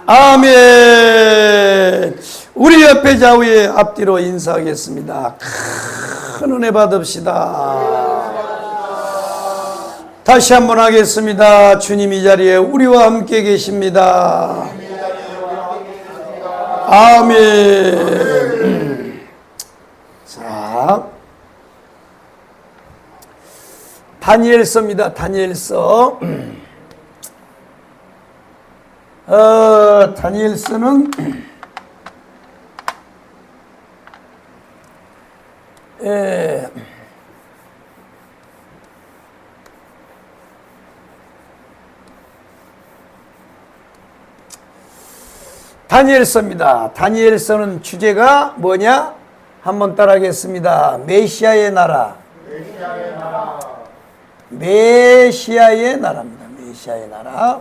아멘. 우리 옆에 좌우에 앞뒤로 인사하겠습니다. 큰 은혜 받읍시다. 다시 한번 하겠습니다. 주님 이 자리에 우리와 함께 계십니다. 아멘. 자, 다니엘서입니다. 다니엘서. 다니엘서는 다니엘서입니다. 다니엘서는 주제가 뭐냐? 한번 따라하겠습니다. 메시아의 나라. 메시아의 나라. 메시아의 나라입니다. 메시아의 나라.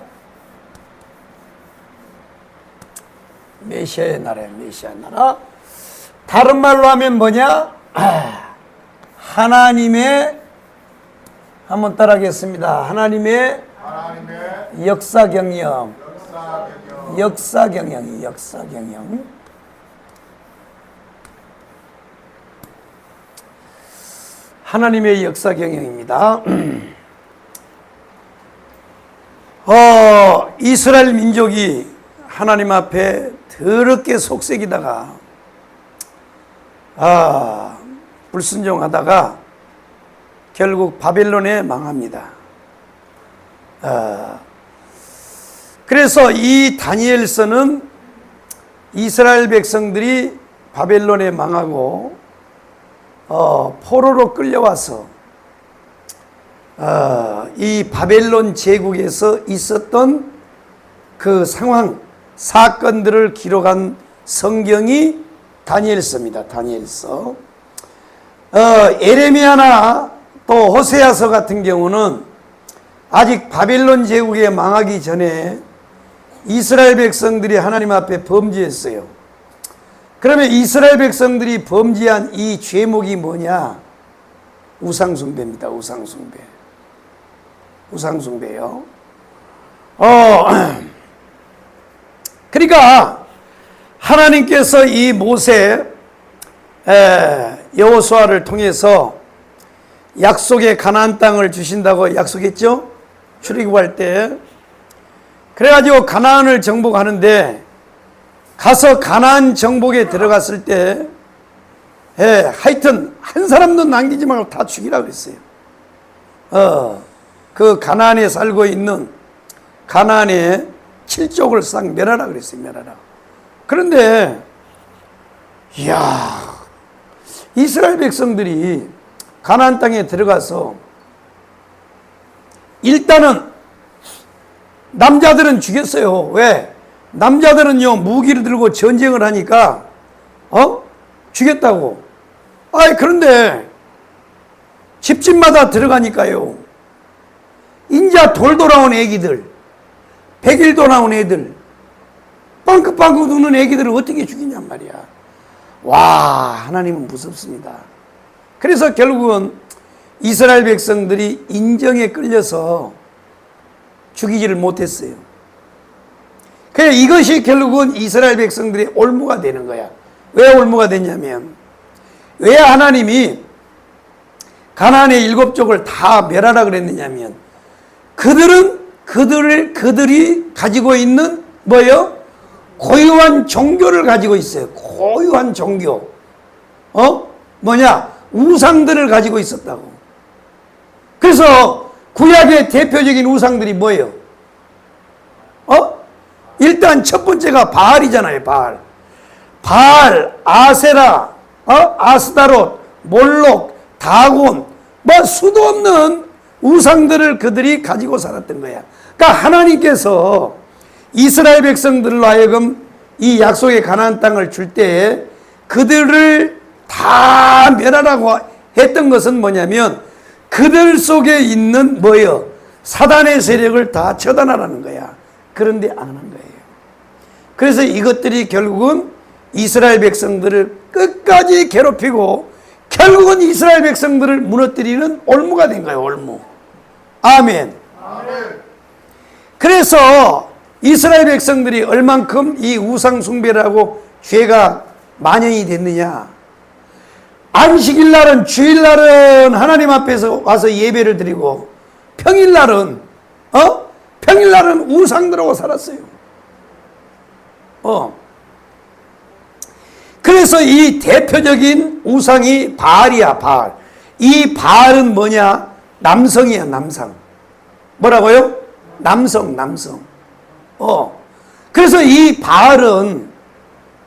메시아의 나라예요. 메시아의 나라. 다른 말로 하면 뭐냐? 하나님의, 한번 따라하겠습니다. 하나님의 역사 경영. 역사 경영이 역사 경영. 하나님의 역사 경영입니다. 이스라엘 민족이 하나님 앞에 더럽게 속색이다가 불순종하다가 결국 바벨론에 망합니다. 그래서 이 다니엘서는 이스라엘 백성들이 바벨론에 망하고 포로로 끌려와서 이 바벨론 제국에서 있었던 그 상황, 사건들을 기록한 성경이 다니엘서입니다. 다니엘서. 에레미야나 또 호세아서 같은 경우는 아직 바벨론 제국에 망하기 전에 이스라엘 백성들이 하나님 앞에 범죄했어요. 그러면 이스라엘 백성들이 범죄한 이 죄목이 뭐냐? 우상숭배입니다. 우상숭배. 우상숭배요. 그러니까 하나님께서 이 모세 여호수아를 통해서 약속의 가나안 땅을 주신다고 약속했죠? 출애굽할 때. 그래가지고 가나안을 정복하는데 가서 가나안 정복에 들어갔을 때 하여튼 한 사람도 남기지 말고 다 죽이라고 그랬어요. 그 가나안에 살고 있는 가나안의 7족을 싹 멸하라 그랬어요. 멸하라. 그런데 이야, 이스라엘 백성들이 가나안 땅에 들어가서 일단은 남자들은 죽였어요. 왜? 남자들은요 무기를 들고 전쟁을 하니까 죽였다고. 그런데 집집마다 들어가니까요 인자 돌 돌아온 애기들, 100일도 나온 애들, 빵긋빵긋 우는 애기들을 어떻게 죽이냔 말이야. 와, 하나님은 무섭습니다. 그래서 결국은 이스라엘 백성들이 인정에 끌려서 죽이지를 못했어요. 그래, 이것이 결국은 이스라엘 백성들의 올무가 되는 거야. 왜 올무가 됐냐면, 왜 하나님이 가나안의 7족을 다 멸하라 그랬느냐면, 그들이 가지고 있는 뭐요? 고유한 종교를 가지고 있어요. 고유한 종교. 뭐냐? 우상들을 가지고 있었다고. 그래서 구약의 대표적인 우상들이 뭐예요? 일단 첫 번째가 바알이잖아요. 바알, 아세라, 아스다롯, 몰록, 다곤, 뭐 수도 없는 우상들을 그들이 가지고 살았던 거야. 그러니까 하나님께서 이스라엘 백성들로 하여금 이 약속의 가나안 땅을 줄 때 그들을 다 멸하라고 했던 것은 뭐냐면 그들 속에 있는 뭐예요? 사단의 세력을 다 처단하라는 거야. 그런데 안 한 거예요. 그래서 이것들이 결국은 이스라엘 백성들을 끝까지 괴롭히고 결국은 이스라엘 백성들을 무너뜨리는 올무가 된 거예요. 올무. 아멘. 그래서 이스라엘 백성들이 얼만큼 이 우상 숭배를 하고 죄가 만연이 됐느냐. 안식일날은, 주일날은 하나님 앞에서 와서 예배를 드리고 평일날은 평일날은 우상들하고 살았어요. 그래서 이 대표적인 우상이 바알이야, 바알. 이 바알은 뭐냐? 남성이야, 남성. 뭐라고요? 남성. 그래서 이 바알은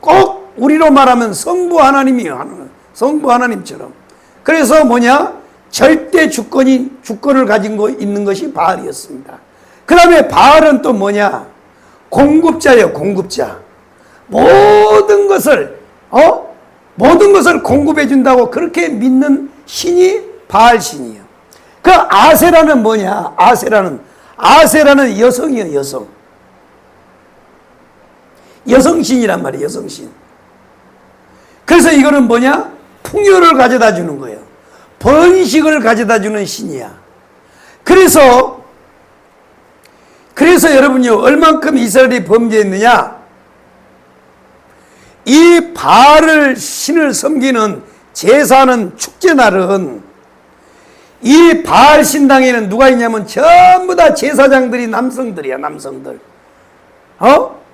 꼭 우리로 말하면 성부 하나님이에요. 성부 하나님처럼. 그래서 뭐냐? 절대 주권을 가진 있는 것이 바알이었습니다. 그 다음에 바알은 또 뭐냐? 공급자예요, 공급자. 모든 것을 공급해 준다고 그렇게 믿는 신이 바알 신이에요. 그 아세라는 뭐냐? 아세라는 여성이에요, 여성. 여성신이란 말이에요, 여성신. 그래서 이거는 뭐냐? 풍요를 가져다 주는 거예요. 번식을 가져다 주는 신이야. 그래서 여러분요, 얼만큼 이스라엘이 범죄했느냐? 이 바알을 신을 섬기는 제사하는 축제날은 이 바알 신당에는 누가 있냐면 전부 다 제사장들이 남성들이야, 남성들.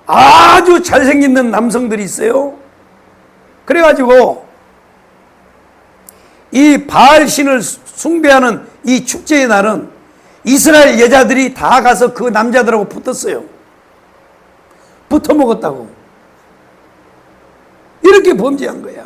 아주 잘생긴 남성들이 있어요. 그래가지고 이 바알 신을 숭배하는 이 축제의 날은 이스라엘 여자들이 다 가서 그 남자들하고 붙었어요. 붙어 먹었다고. 이렇게 범죄한 거야.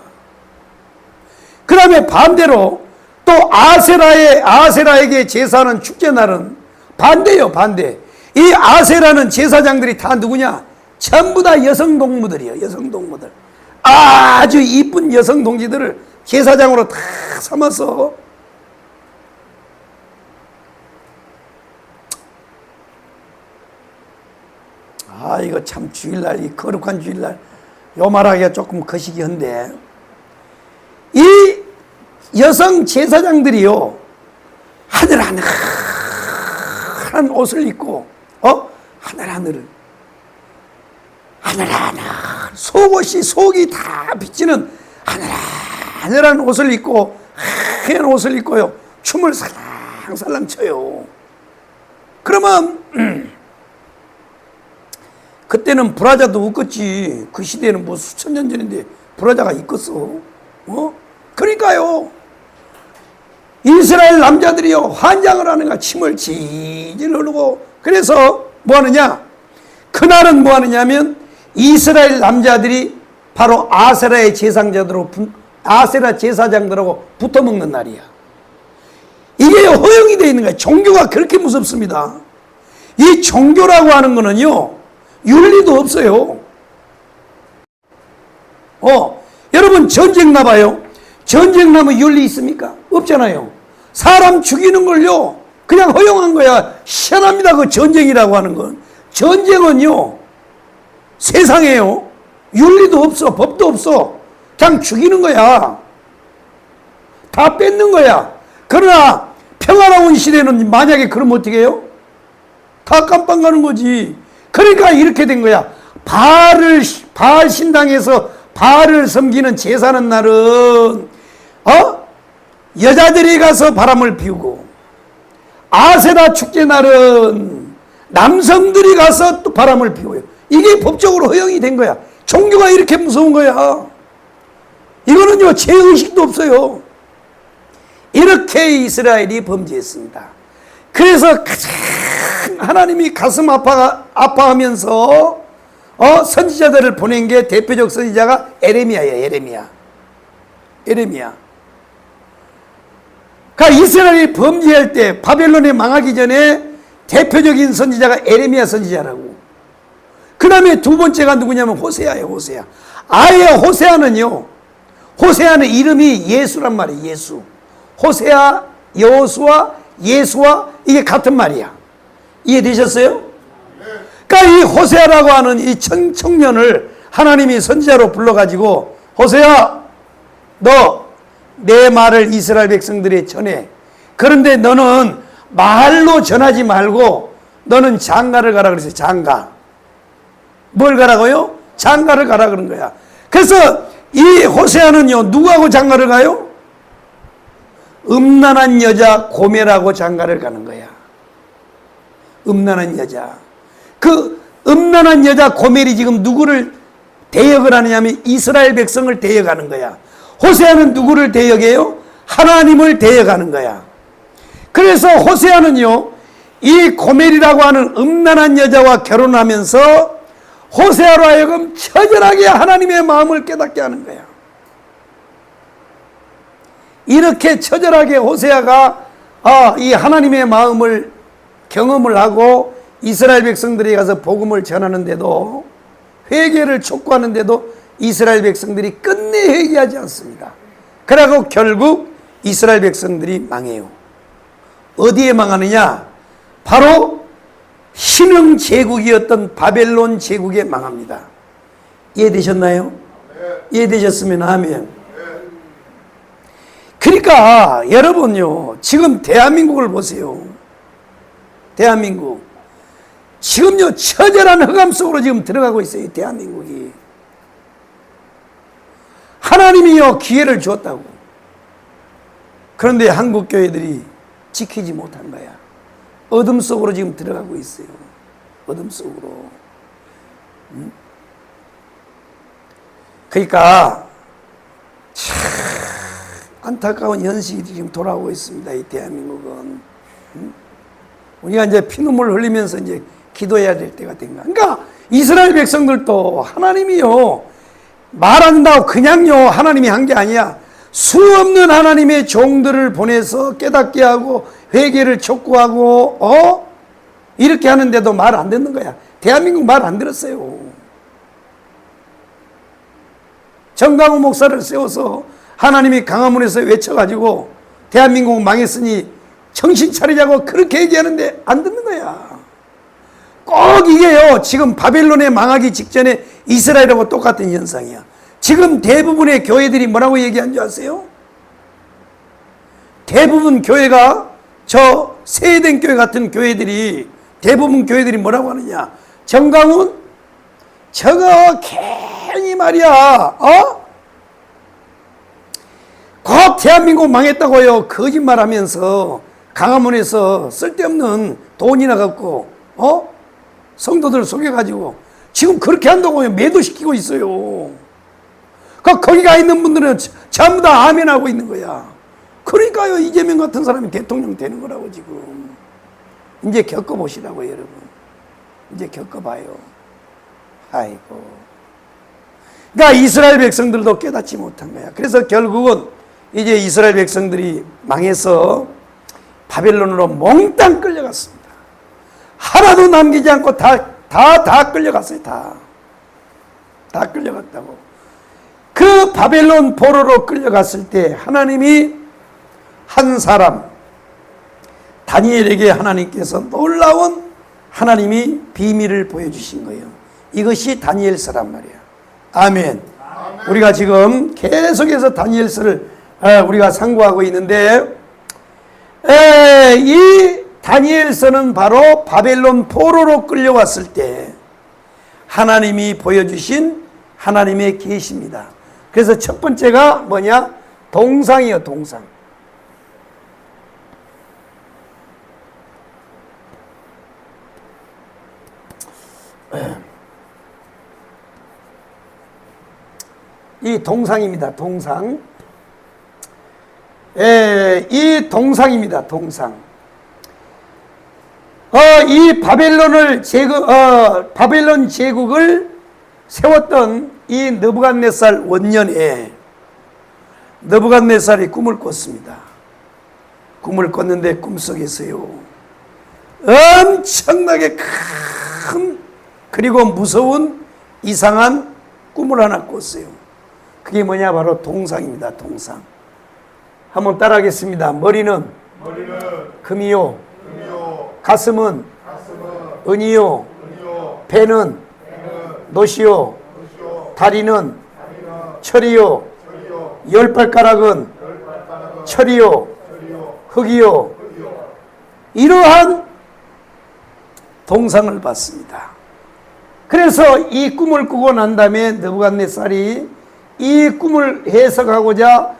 그 다음에 반대로 또 아세라에게 제사하는 축제날은 반대요, 반대. 이 아세라는 제사장들이 다 누구냐? 전부 다 여성 동무들이에요, 여성 동무들. 아주 이쁜 여성 동지들을 제사장으로 다 삼아서 이거 참 주일날, 이 거룩한 주일날 요 말하기가 조금 거시기 한데, 이 여성 제사장들이요, 하늘하늘한 옷을 입고, 하늘하늘한 속이 다 비치는 하늘하늘한 옷을 입고, 하얀 옷을 입고요, 춤을 살랑살랑 춰요. 그러면 그때는 브라자도 없겠지. 그 시대에는 뭐 수천 년 전인데 브라자가 있겠어. 그러니까요, 이스라엘 남자들이요, 환장을 하는 거야. 침을 질질 흐르고. 그래서 뭐 하느냐? 그날은 뭐 하느냐면 이스라엘 남자들이 바로 아세라 제사장들하고 붙어 먹는 날이야. 이게 허용이 되어 있는 거야. 종교가 그렇게 무섭습니다. 이 종교라고 하는 거는요, 윤리도 없어요. 여러분 전쟁 나봐요. 전쟁 나면 윤리 있습니까? 없잖아요. 사람 죽이는 걸요, 그냥 허용한 거야. 희한합니다, 그 전쟁이라고 하는 건. 전쟁은요, 세상에요, 윤리도 없어, 법도 없어. 그냥 죽이는 거야. 다 뺏는 거야. 그러나 평화로운 시대는 만약에 그러면 어떻게 해요? 다 깜빵 가는 거지. 그러니까 이렇게 된 거야. 바알 신당에서 바알을 섬기는 제사는 날은 여자들이 가서 바람을 피우고, 아세라 축제 날은 남성들이 가서 또 바람을 피워요. 이게 법적으로 허용이 된 거야. 종교가 이렇게 무서운 거야. 이거는요, 죄의식도 없어요. 이렇게 이스라엘이 범죄했습니다. 그래서 가장 하나님이 가슴 아파하면서 선지자들을 보낸 게, 대표적 선지자가 에레미야예요. 에레미야. 그러니까 이스라엘이 범죄할 때, 바벨론에 망하기 전에 대표적인 선지자가 에레미야 선지자라고. 그 다음에 두 번째가 누구냐면 호세아예요, 호세아. 아예 호세아는 이름이 예수란 말이에요, 예수. 호세아, 여호수아, 예수와 이게 같은 말이야. 이해되셨어요? 그러니까 이 호세아라고 하는 이 청년을 하나님이 선지자로 불러가지고, 호세아, 너 내 말을 이스라엘 백성들에 전해. 그런데 너는 말로 전하지 말고 너는 장가를 가라 그랬어요. 장가. 뭘 가라고요? 장가를 가라 그런 거야. 그래서 이 호세아는요, 누구하고 장가를 가요? 음란한 여자 고멜하고 장가를 가는 거야. 음란한 여자. 그 음란한 여자 고멜이 지금 누구를 대역을 하느냐면 이스라엘 백성을 대역하는 거야. 호세아는 누구를 대역해요? 하나님을 대역하는 거야. 그래서 호세아는요, 이 고멜이라고 하는 음란한 여자와 결혼하면서 호세아로 하여금 처절하게 하나님의 마음을 깨닫게 하는 거야. 이렇게 처절하게 호세아가 이 하나님의 마음을 경험을 하고 이스라엘 백성들이 가서 복음을 전하는데도, 회개를 촉구하는데도 이스라엘 백성들이 끝내 회개하지 않습니다. 그러고 결국 이스라엘 백성들이 망해요. 어디에 망하느냐? 바로 신흥 제국이었던 바벨론 제국에 망합니다. 이해되셨나요? 이해되셨으면 아멘. 그러니까 여러분요, 지금 대한민국을 보세요. 대한민국 지금요, 처절한 흑암 속으로 지금 들어가고 있어요. 대한민국이. 하나님이요, 기회를 주었다고. 그런데 한국 교회들이 지키지 못한 거야. 어둠 속으로 지금 들어가고 있어요. 어둠 속으로. 그러니까 참 안타까운 현실이 지금 돌아오고 있습니다. 이 대한민국은. 우리가 이제 피눈물 흘리면서 이제 기도해야 될 때가 된 거야. 그러니까 이스라엘 백성들도 하나님이요, 말 안 한다고 그냥요 하나님이 한 게 아니야. 수없는 하나님의 종들을 보내서 깨닫게 하고 회개를 촉구하고 이렇게 하는데도 말 안 듣는 거야. 대한민국 말 안 들었어요. 정강훈 목사를 세워서 하나님이 강화문에서 외쳐가지고 대한민국 망했으니 정신 차리자고 그렇게 얘기하는데 안 듣는 거야. 꼭 이게요, 지금 바벨론에 망하기 직전에 이스라엘하고 똑같은 현상이야. 지금 대부분의 교회들이 뭐라고 얘기한 줄 아세요? 대부분 교회가, 저 세대된 교회 같은 교회들이, 대부분 교회들이 뭐라고 하느냐? 정강훈? 저거 괜히 말이야, 곧 대한민국 망했다고요 거짓말 하면서 강화문에서 쓸데없는 돈이나 갖고 성도들 속여가지고 지금 그렇게 한다고 매도시키고 있어요. 거기 가 있는 분들은 전부 다 아멘하고 있는 거야. 그러니까요, 이재명 같은 사람이 대통령 되는 거라고. 지금 이제 겪어보시라고. 여러분 이제 겪어봐요. 아이고. 그러니까 이스라엘 백성들도 깨닫지 못한 거야. 그래서 결국은 이제 이스라엘 백성들이 망해서 바벨론으로 몽땅 끌려갔습니다. 하나도 남기지 않고 다 끌려갔어요. 다 끌려갔다고. 그 바벨론 포로로 끌려갔을 때 하나님이 한 사람, 다니엘에게 하나님께서 놀라운 하나님이 비밀을 보여주신 거예요. 이것이 다니엘서란 말이야. 아멘. 우리가 지금 계속해서 다니엘서를 우리가 상고하고 있는데, 이 다니엘서는 바로 바벨론 포로로 끌려왔을 때 하나님이 보여주신 하나님의 계시입니다. 그래서 첫 번째가 뭐냐? 동상이요, 동상. 이 동상입니다. 동상. 이 동상입니다. 동상. 이 바벨론을 바벨론 제국을 세웠던 이 느부갓네살 원년에 느부갓네살이 꿈을 꿨습니다. 꿈을 꿨는데 꿈속에서요, 엄청나게 큰, 그리고 무서운 이상한 꿈을 하나 꿨어요. 그게 뭐냐? 바로 동상입니다. 동상. 한번 따라하겠습니다. 머리는 금이요, 가슴은 은이요, 배는 노시요, 다리는 철이요, 열 발가락은 철이요, 흙이요. 이러한 동상을 봤습니다. 그래서 이 꿈을 꾸고 난 다음에 느부갓네살이 이 꿈을 해석하고자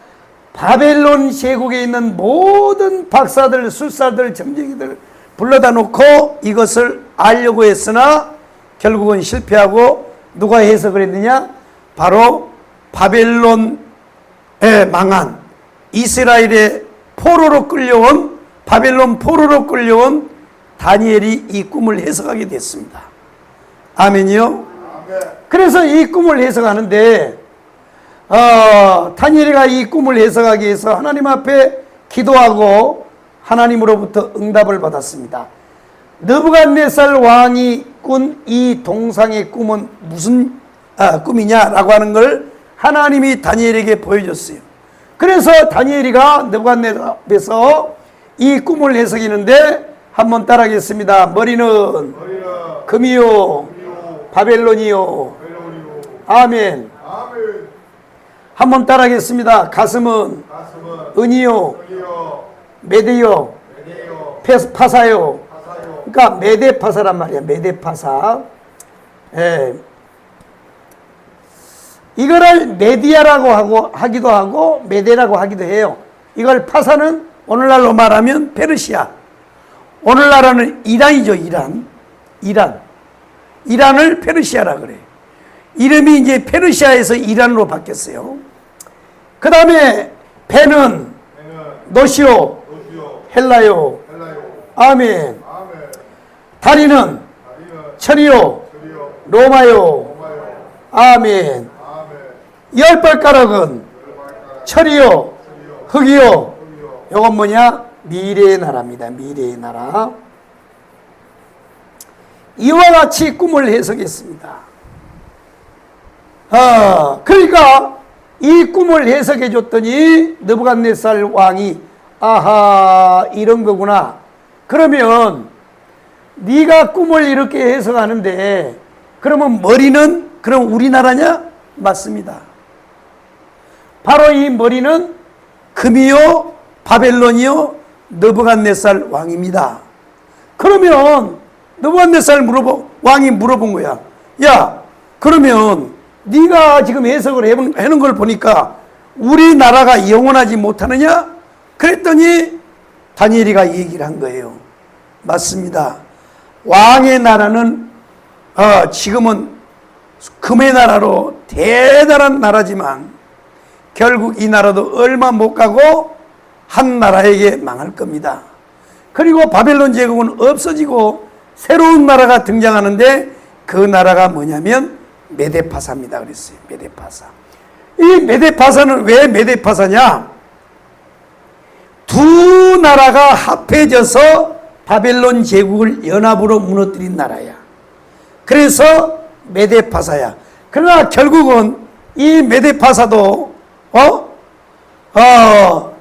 바벨론 제국에 있는 모든 박사들, 술사들, 점쟁이들 불러다 놓고 이것을 알려고 했으나 결국은 실패하고 누가 해석을 했느냐? 바로 바벨론에 망한 이스라엘의 포로로 끌려온 바벨론 포로로 끌려온 다니엘이 이 꿈을 해석하게 됐습니다. 아멘이요? 그래서 이 꿈을 해석하는데 다니엘이가 이 꿈을 해석하기 위해서 하나님 앞에 기도하고 하나님으로부터 응답을 받았습니다. 느부갓네살 왕이 꾼 이 동상의 꿈은 무슨 꿈이냐라고 하는 걸 하나님이 다니엘에게 보여줬어요. 그래서 다니엘이가 느부갓네살 앞에서 이 꿈을 해석하는데 한번 따라하겠습니다. 머리는 금이요 바벨론이요. 아멘. 한번 따라하겠습니다. 가슴은 은이요 메대요 파사요. 그러니까 메대파사란 말이야. 메대파사. 예. 이거를 메디아라고 하기도 하고 메대라고 하기도 해요. 이걸 파사는 오늘날로 말하면 페르시아. 오늘날은 이란이죠. 이란을 페르시아라 그래. 이름이 이제 페르시아에서 이란으로 바뀌었어요. 그 다음에 배는 노시오 헬라요. 아멘. 다리는 철이요 로마요. 아멘. 열 발가락은 철이요 흙이요. 이건 뭐냐? 미래의 나라입니다. 미래의 나라. 이와 같이 꿈을 해석했습니다. 그러니까 이 꿈을 해석해 줬더니 느부갓네살 왕이 아하 이런 거구나. 그러면 네가 꿈을 이렇게 해석하는데 그러면 머리는 그럼 우리나라냐? 맞습니다. 바로 이 머리는 금이요 바벨론이요 느부갓네살 왕입니다. 그러면 느부갓네살 왕이 물어본 거야. 야 그러면 네가 지금 해석을 해놓은 걸 보니까 우리나라가 영원하지 못하느냐? 그랬더니 다니엘이가 얘기를 한 거예요. 맞습니다. 왕의 나라는 지금은 금의 나라로 대단한 나라지만 결국 이 나라도 얼마 못 가고 한 나라에게 망할 겁니다. 그리고 바벨론 제국은 없어지고 새로운 나라가 등장하는데 그 나라가 뭐냐면 메데파사입니다. 그랬어요. 메데파사. 이 메데파사는 왜 메데파사냐? 두 나라가 합해져서 바벨론 제국을 연합으로 무너뜨린 나라야. 그래서 메데파사야. 그러나 결국은 이 메데파사도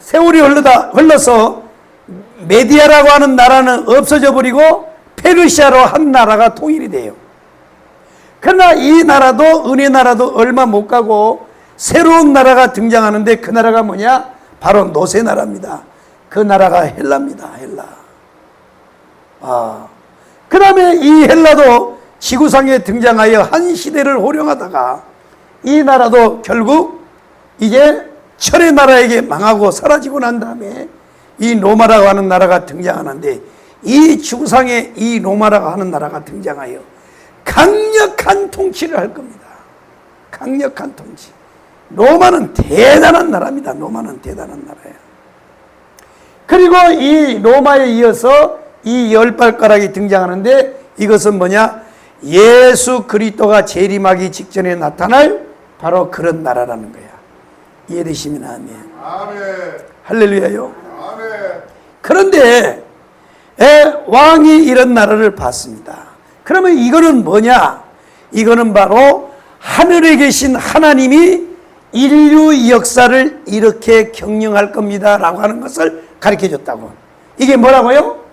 세월이 흘러서 메디아라고 하는 나라는 없어져 버리고 페르시아로 한 나라가 통일이 돼요. 그러나 이 나라도 은혜 나라도 얼마 못 가고 새로운 나라가 등장하는데 그 나라가 뭐냐? 바로 노세 나라입니다. 그 나라가 헬라입니다. 헬라. 그 다음에 이 헬라도 지구상에 등장하여 한 시대를 호령하다가 이 나라도 결국 이제 철의 나라에게 망하고 사라지고 난 다음에 이 로마라고 하는 나라가 등장하는데 이 지구상에 이 로마라고 하는 나라가 등장하여 강력한 통치를 할 겁니다. 강력한 통치. 로마는 대단한 나라입니다. 로마는 대단한 나라예요. 그리고 이 로마에 이어서 이 열 발가락이 등장하는데 이것은 뭐냐? 예수 그리스도가 재림하기 직전에 나타날 바로 그런 나라라는 거야. 이해되시면 아멘. 아멘. 할렐루야요. 아멘. 그런데 왕이 이런 나라를 봤습니다. 그러면 이거는 뭐냐? 이거는 바로 하늘에 계신 하나님이 인류 역사를 이렇게 경영할 겁니다 라고 하는 것을 가르쳐 줬다고. 이게 뭐라고요?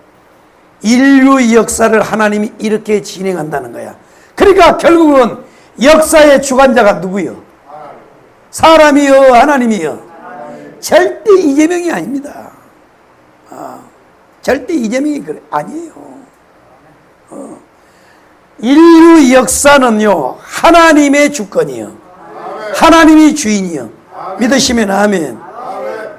인류 역사를 하나님이 이렇게 진행한다는 거야. 그러니까 결국은 역사의 주관자가 누구요? 사람이요 하나님이요? 절대 이재명이 아닙니다. 절대 이재명이 아니에요. 인류 역사는요, 하나님의 주권이요. 하나님이 주인이요. 믿으시면 아멘.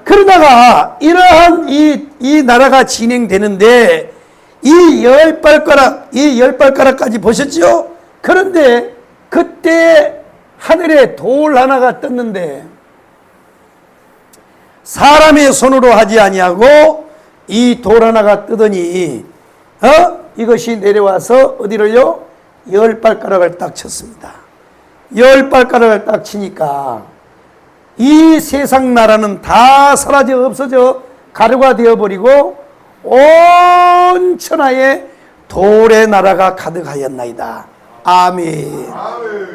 그러다가 이러한 이 나라가 진행되는데 이 열 발가락까지 보셨죠? 그런데 그때 하늘에 돌 하나가 떴는데 사람의 손으로 하지 아니하고 이 돌 하나가 뜨더니 이것이 내려와서 어디로요? 열 발가락을 딱 쳤습니다. 열 발가락을 딱 치니까 이 세상 나라는 다 사라져 없어져 가루가 되어버리고 온 천하에 돌의 나라가 가득하였나이다. 아멘.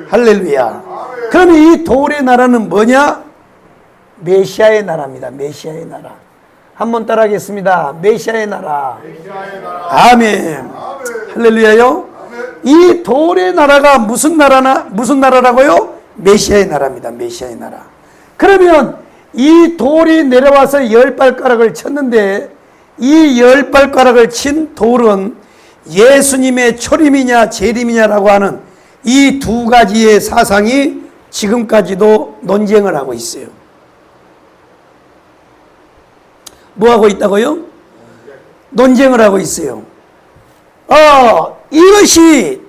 할렐루야. 그러면 이 돌의 나라는 뭐냐? 메시아의 나라입니다. 메시아의 나라. 한번 따라하겠습니다. 메시아의 나라. 아멘. 할렐루야요. 이 돌의 나라가 무슨 나라라고요? 메시아의 나라입니다. 메시아의 나라. 그러면 이 돌이 내려와서 열 발가락을 쳤는데 이 열 발가락을 친 돌은 예수님의 초림이냐 재림이냐라고 하는 이 두 가지의 사상이 지금까지도 논쟁을 하고 있어요. 뭐 하고 있다고요? 논쟁을 하고 있어요. 이것이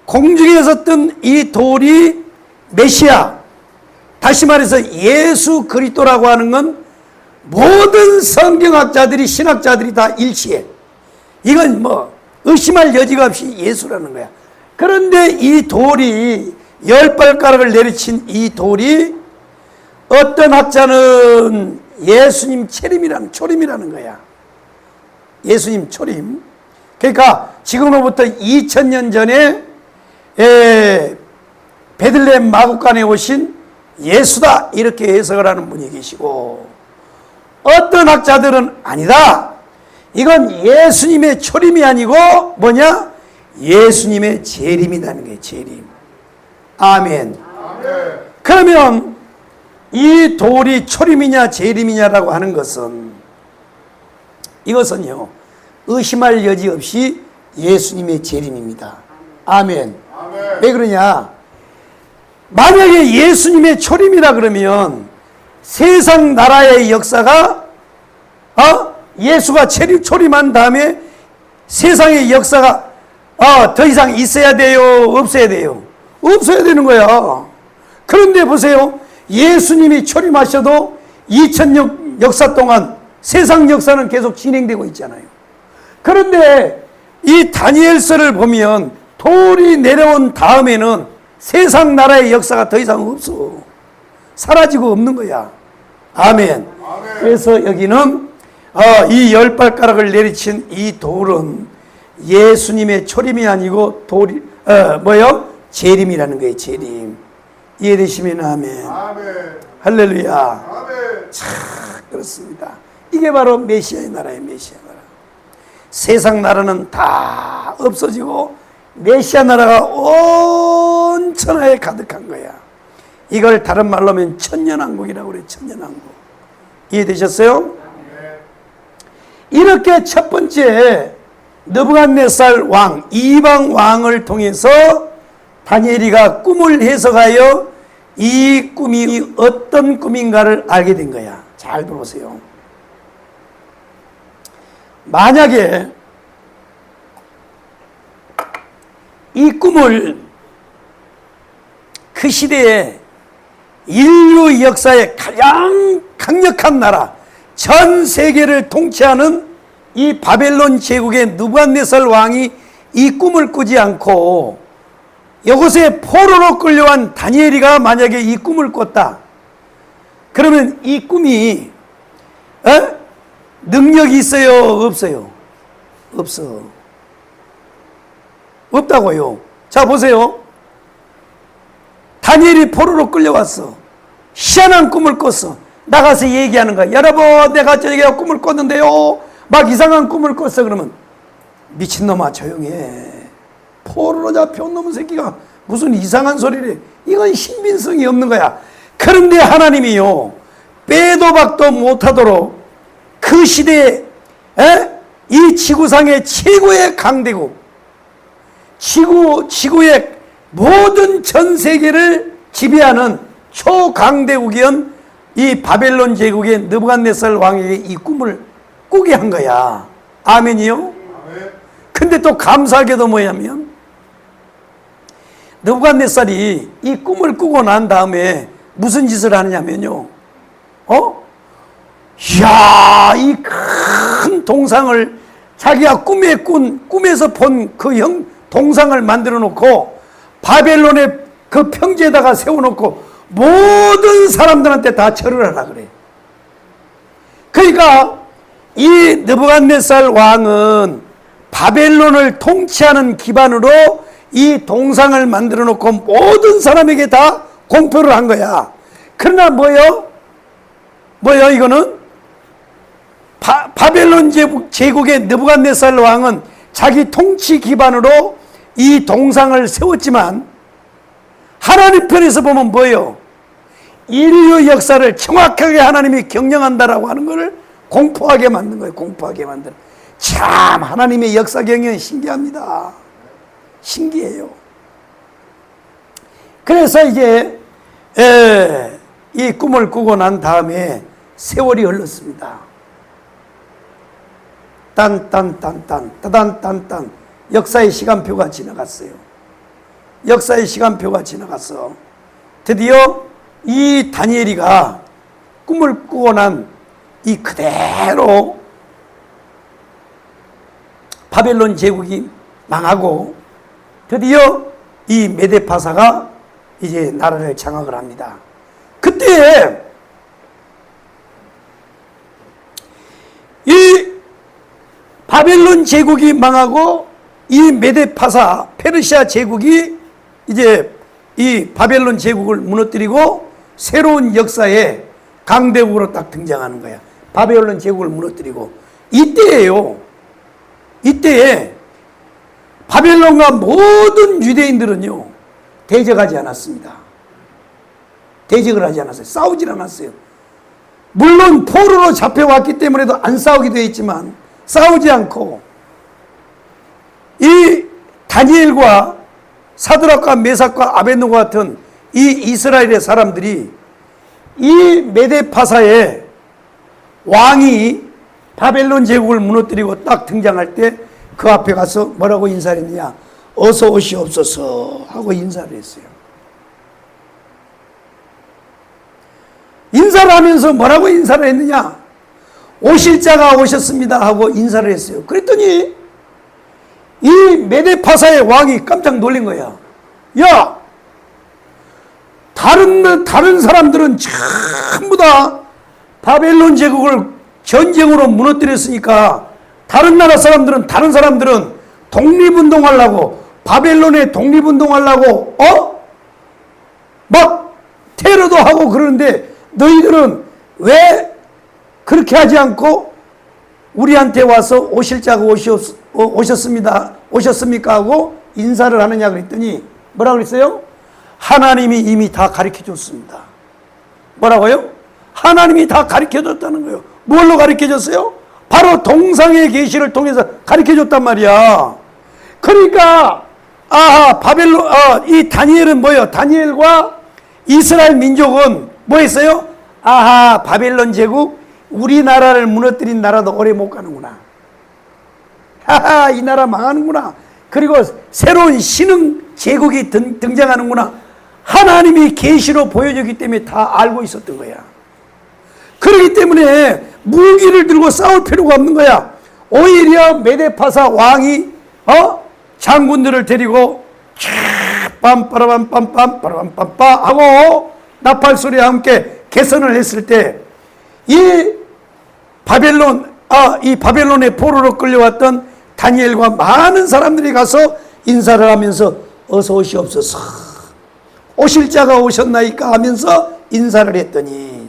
공중에서 뜬 이 돌이 메시아, 다시 말해서 예수 그리스도라고 하는 건 모든 성경학자들이, 신학자들이 다 일치해. 이건 뭐 의심할 여지가 없이 예수라는 거야. 그런데 이 돌이 열 발가락을 내리친 이 돌이 어떤 학자는 예수님 초림이라는 거야. 예수님 초림. 그러니까 지금으로부터 2000년 전에 베들레헴 마구간에 오신 예수다, 이렇게 해석을 하는 분이 계시고, 어떤 학자들은 아니다, 이건 예수님의 초림이 아니고 뭐냐? 예수님의 재림이라는 거예요. 재림. 아멘. 그러면 이 돌이 초림이냐 재림이냐라고 하는 것은, 이것은요, 의심할 여지 없이 예수님의 재림입니다. 아멘. 왜 그러냐? 만약에 예수님의 초림이라 그러면 세상 나라의 역사가 예수가 초림한 다음에 세상의 역사가 더 이상 있어야 돼요? 없어야 돼요? 없어야 되는 거야. 그런데 보세요. 예수님이 초림하셔도 2000년 역사 동안 세상 역사는 계속 진행되고 있잖아요. 그런데 이 다니엘서를 보면 돌이 내려온 다음에는 세상 나라의 역사가 더 이상 없어. 사라지고 없는 거야. 아멘. 그래서 여기는 이 열 발가락을 내리친 이 돌은 예수님의 초림이 아니고 재림이라는 거예요. 재림. 이해되시면 아멘. 할렐루야. 참 그렇습니다. 이게 바로 메시아의 나라예요. 메시아 나라. 세상 나라는 다 없어지고 메시아 나라가 온 천하에 가득한 거야. 이걸 다른 말로 하면 천년왕국이라고 그래요. 천년왕국. 이해되셨어요? 이렇게 첫 번째 느부갓네살 왕, 이방 왕을 통해서 다니엘이가 꿈을 해석하여 이 꿈이 어떤 꿈인가를 알게 된 거야. 잘 들어보세요. 만약에 이 꿈을 그 시대에 인류 역사의 가장 강력한 나라, 전 세계를 통치하는 이 바벨론 제국의 느부갓네살 왕이 이 꿈을 꾸지 않고 이곳에 포로로 끌려간 다니엘이가 만약에 이 꿈을 꿨다. 그러면 이 꿈이 능력이 있어요? 없어요? 없어. 없다고요. 자 보세요. 다니엘이 포로로 끌려왔어. 희한한 꿈을 꿨어. 나가서 얘기하는 거야. 여러분, 내가 저녁에 꿈을 꿨는데요, 막 이상한 꿈을 꿨어. 그러면 미친놈아 조용해. 포로로 잡혀온 놈의 새끼가 무슨 이상한 소리를 해. 이건 신빙성이 없는 거야. 그런데 하나님이요, 빼도 박도 못하도록 그 시대에 이 지구상의 최고의 강대국, 지구의 모든 전 세계를 지배하는 초강대국이었던 이 바벨론 제국의 느부갓네살 왕에게 이 꿈을 꾸게 한 거야. 아멘이요? 근데 또 감사하게도 뭐냐면 느부갓네살이 이 꿈을 꾸고 난 다음에 무슨 짓을 하느냐면요. 이야, 이 큰 동상을 자기가 꿈에서 본 그 동상을 만들어 놓고 바벨론의 그 평지에다가 세워놓고 모든 사람들한테 다 절을 하라 그래. 그러니까 이 느부갓네살 왕은 바벨론을 통치하는 기반으로 이 동상을 만들어 놓고 모든 사람에게 다 공표를 한 거야. 그러나 뭐요 이거는 바벨론 제국의 느부갓네살 왕은 자기 통치 기반으로 이 동상을 세웠지만 하나님 편에서 보면 뭐예요? 인류 역사를 정확하게 하나님이 경영한다라고 하는 것을 공포하게 만든 거예요. 공포하게 만든. 참 하나님의 역사 경영이 신기합니다. 신기해요. 그래서 이제 이 꿈을 꾸고 난 다음에 세월이 흘렀습니다. 따단딴딴 역사의 시간표가 지나갔어요. 역사의 시간표가 지나갔어. 드디어 이 다니엘이가 꿈을 꾸고 난 이 그대로 바벨론 제국이 망하고 드디어 이 메데파사가 이제 나라를 장악을 합니다. 그때 이 바벨론 제국이 망하고 이 메데파사 페르시아 제국이 이제 이 바벨론 제국을 무너뜨리고 새로운 역사의 강대국으로 딱 등장하는 거야. 바벨론 제국을 무너뜨리고 이때에 바벨론과 모든 유대인들은요 대적하지 않았습니다. 대적을 하지 않았어요. 싸우질 않았어요. 물론 포로로 잡혀왔기 때문에도 안 싸우기도 했지만 싸우지 않고 이 다니엘과 사드락과 메삭과 아벳노고 같은 이 이스라엘의 사람들이 이 메데파사의 왕이 바벨론 제국을 무너뜨리고 딱 등장할 때 그 앞에 가서 뭐라고 인사를 했느냐? 어서 오시옵소서 하고 인사를 했어요. 인사를 하면서 뭐라고 인사를 했느냐? 오실 자가 오셨습니다 하고 인사를 했어요. 그랬더니 이 메데파사의 왕이 깜짝 놀란 거야. 야, 다른 사람들은 전부 다 바벨론 제국을 전쟁으로 무너뜨렸으니까 다른 사람들은 독립운동하려고 바벨론에 독립운동하려고 막 테러도 하고 그러는데 너희들은 왜 그렇게 하지 않고 우리한테 와서 오실 자가 오셨습니까 하고 인사를 하느냐 그랬더니 뭐라고 그랬어요? 하나님이 이미 다 가르쳐 줬습니다. 뭐라고요? 하나님이 다 가르쳐 줬다는 거예요. 뭘로 가르쳐 줬어요? 바로 동상의 계시를 통해서 가르쳐 줬단 말이야. 그러니까 이 다니엘은 뭐예요? 다니엘과 이스라엘 민족은 뭐 했어요? 바벨론 제국 우리나라를 무너뜨린 나라도 오래 못 가는구나. 이 나라 망하는구나. 그리고 새로운 신흥 제국이 등장하는구나. 하나님이 계시로 보여주기 때문에 다 알고 있었던 거야. 그렇기 때문에 무기를 들고 싸울 필요가 없는 거야. 오히려 메데파사 왕이 장군들을 데리고 빰빠라밤빰빰 하고 나팔 소리와 함께 개선을 했을 때 이 바벨론의 포로로 끌려왔던 다니엘과 많은 사람들이 가서 인사를 하면서 어서 오시옵소서, 오실 자가 오셨나이까 하면서 인사를 했더니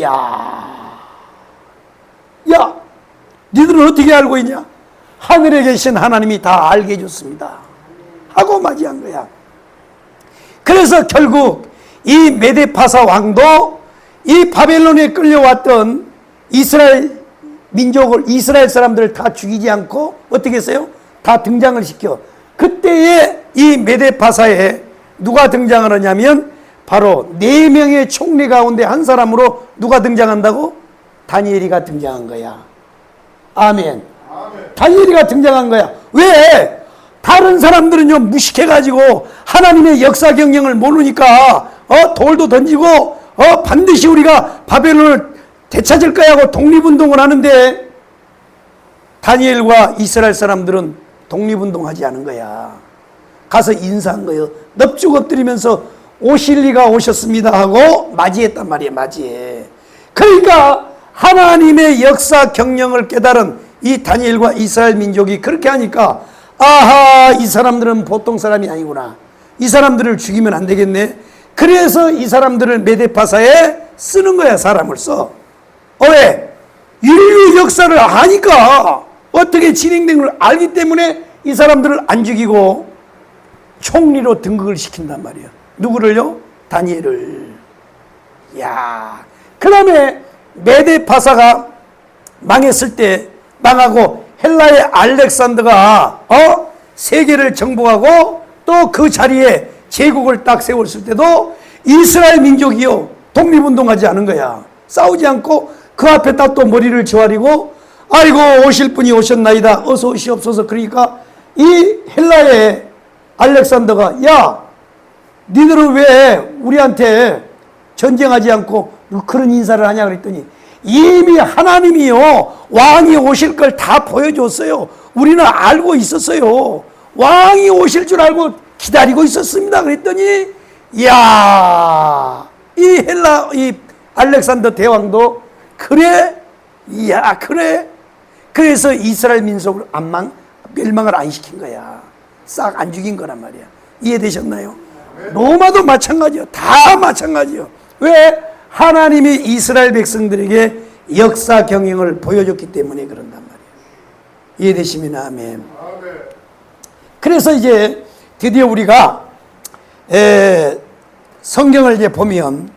야, 니들은 어떻게 알고 있냐? 하늘에 계신 하나님이 다 알게 해줬습니다 하고 맞이한 거야. 그래서 결국 이 메데파사 왕도 이 바벨론에 끌려왔던 이스라엘 민족을, 이스라엘 사람들을 다 죽이지 않고 어떻게 했어요? 다 등장을 시켜 그때에 이 메데파사에 누가 등장하느냐면 바로 4명의 총리 가운데 한 사람으로 누가 등장한다고? 다니엘이가 등장한 거야. 아멘. 다니엘이가 등장한 거야. 왜? 다른 사람들은요 무식해가지고 하나님의 역사 경영을 모르니까 돌도 던지고 반드시 우리가 바벨론을 되찾을 거야 하고 독립운동을 하는데, 다니엘과 이스라엘 사람들은 독립운동하지 않은 거야. 가서 인사한 거예요. 넙죽 엎드리면서 오실 리가 오셨습니다 하고 맞이했단 말이에요. 맞이해. 그러니까 하나님의 역사 경영을 깨달은 이 다니엘과 이스라엘 민족이 그렇게 하니까, 아하, 이 사람들은 보통 사람이 아니구나. 이 사람들을 죽이면 안 되겠네. 그래서 이 사람들을 메데파사에 쓰는 거야. 사람을 써. 왜? 인류 역사를 아니까, 어떻게 진행된 걸 알기 때문에 이 사람들을 안 죽이고 총리로 등극을 시킨단 말이야. 누구를요? 다니엘을. 야, 그 다음에 메데파사가 망했을 때, 망하고 헬라의 알렉산더가 세계를 정복하고 또 그 자리에 제국을 딱 세웠을 때도 이스라엘 민족이요 독립운동하지 않은 거야. 싸우지 않고 그 앞에다 또 머리를 조아리고, 아이고 오실 분이 오셨나이다, 어서 오시옵소서. 그러니까 이 헬라의 알렉산더가, 야 니들은 왜 우리한테 전쟁하지 않고 그런 인사를 하냐 그랬더니, 이미 하나님이요 왕이 오실 걸 다 보여줬어요. 우리는 알고 있었어요. 왕이 오실 줄 알고 기다리고 있었습니다. 그랬더니, 이야, 이 알렉산더 대왕도 그래, 이야 그래. 그래서 이스라엘 민족을 멸망을 안 시킨 거야. 싹 안 죽인 거란 말이야. 이해되셨나요? 로마도 마찬가지요. 다 마찬가지요. 왜? 하나님이 이스라엘 백성들에게 역사 경영을 보여줬기 때문에 그런단 말이에요. 이해되시면 아멘. 그래서 이제 드디어 우리가 성경을 이제 보면,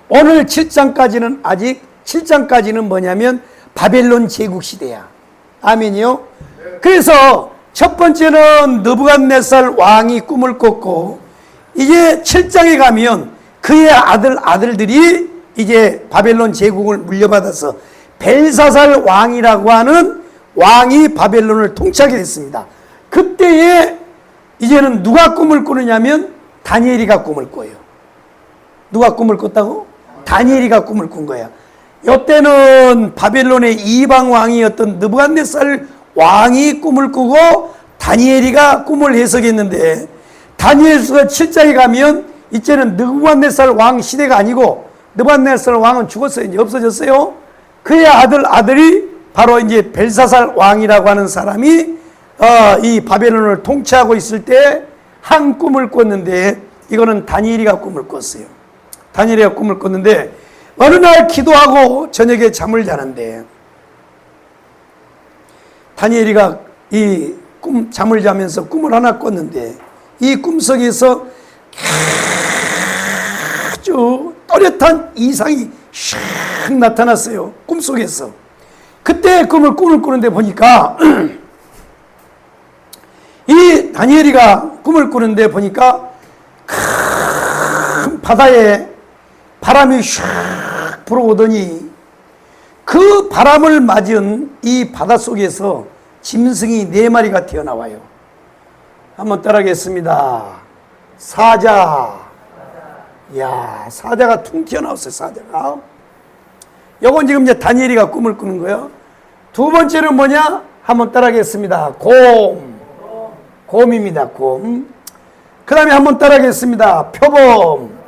오늘 7장까지는 아직 7장까지는 뭐냐면 바벨론 제국 시대야. 아멘이요. 그래서 첫 번째는 느부갓네살 왕이 꿈을 꿨고, 이제 7장에 가면 그의 아들들이 이제 바벨론 제국을 물려받아서 벨사살 왕이라고 하는 왕이 바벨론을 통치하게 됐습니다. 그때에 이제는 누가 꿈을 꾸느냐면 다니엘이가 꿈을 꿔요. 누가 꿈을 꿨다고? 다니엘이가 꿈을 꾼 거야. 이때는 바벨론의 이방 왕이었던 느부갓네살 왕이 꿈을 꾸고 다니엘이가 꿈을 해석했는데, 다니엘서 7장에 가면 이제는 느부갓네살 왕 시대가 아니고, 느부갓네살 왕은 죽었어요. 이제 없어졌어요. 그의 아들이 바로 이제 벨사살 왕이라고 하는 사람이 이 바벨론을 통치하고 있을 때 한 꿈을 꿨는데, 이거는 다니엘이가 꿈을 꿨어요. 다니엘이가 꿈을 꿨는데, 어느 날 기도하고 저녁에 잠을 자는데, 다니엘이가 이 잠을 자면서 꿈을 하나 꿨는데, 이 꿈속에서 아주 또렷한 이상이 샥 나타났어요. 꿈속에서. 그때 꿈을 꾸는데 보니까 이 다니엘이가 꿈을 꾸는데 보니까 큰 바다에 바람이 샥 불어오더니, 그 바람을 맞은 이 바닷속에서 짐승이 4마리가 튀어나와요. 한번 따라하겠습니다. 사자. 이야, 사자가 퉁 튀어나왔어요. 사자가. 요건 지금 이제 다니엘이가 꿈을 꾸는 거예요. 두 번째는 뭐냐? 한번 따라하겠습니다. 곰. 곰입니다. 곰. 그 다음에 한번 따라하겠습니다. 표범.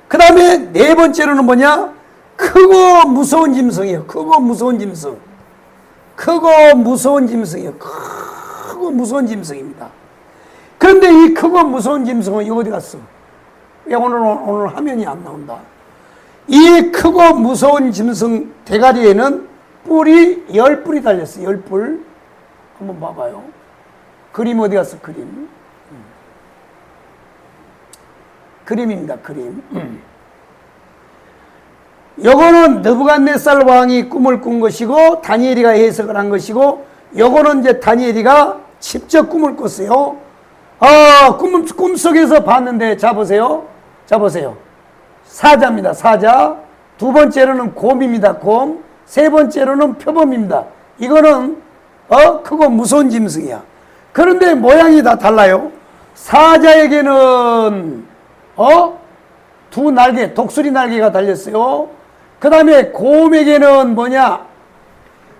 그 다음에 4번째로는 뭐냐? 크고 무서운 짐승이에요. 크고 무서운 짐승. 크고 무서운 짐승이에요. 크고 무서운 짐승입니다. 그런데 이 크고 무서운 짐승은 어디 갔어? 왜 오늘 화면이 안 나온다? 이 크고 무서운 짐승 대가리에는 뿔이 10뿔이 달렸어요. 10뿔. 한번 봐봐요. 그림 어디 갔어? 그림. 그림입니다. 그림. 요거는 느부갓네살 왕이 꿈을 꾼 것이고 다니엘이가 해석을 한 것이고, 요거는 이제 다니엘이가 직접 꿈을 꿨어요. 꿈속에서 봤는데, 자 보세요. 자 보세요. 사자입니다. 사자. 두 번째로는 곰입니다. 곰. 세 번째로는 표범입니다. 이거는 크고 무서운 짐승이야. 그런데 모양이 다 달라요. 사자에게는 두 날개, 독수리 날개가 달렸어요. 그 다음에 곰에게는 뭐냐,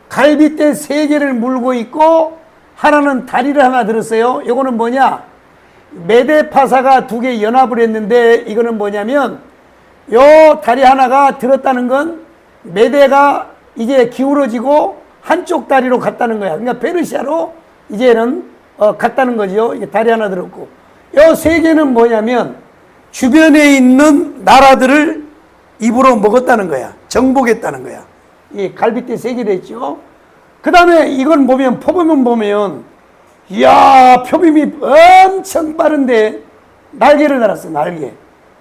갈빗대 3개를 물고 있고 하나는 다리를 하나 들었어요. 이거는 뭐냐, 메대파사가 2개 연합을 했는데, 이거는 뭐냐면 요 다리 하나가 들었다는 건 메대가 이제 기울어지고 한쪽 다리로 갔다는 거야. 그러니까 페르시아로 이제는 갔다는 거죠. 이게 다리 하나 들었고, 요 3개는 뭐냐면 주변에 있는 나라들을 입으로 먹었다는 거야. 정복했다는 거야. 이 갈빗대 3개 됐죠. 그 다음에 이건 보면, 표범은 보면, 이야, 표범이 엄청 빠른데 날개를 달았어, 날개.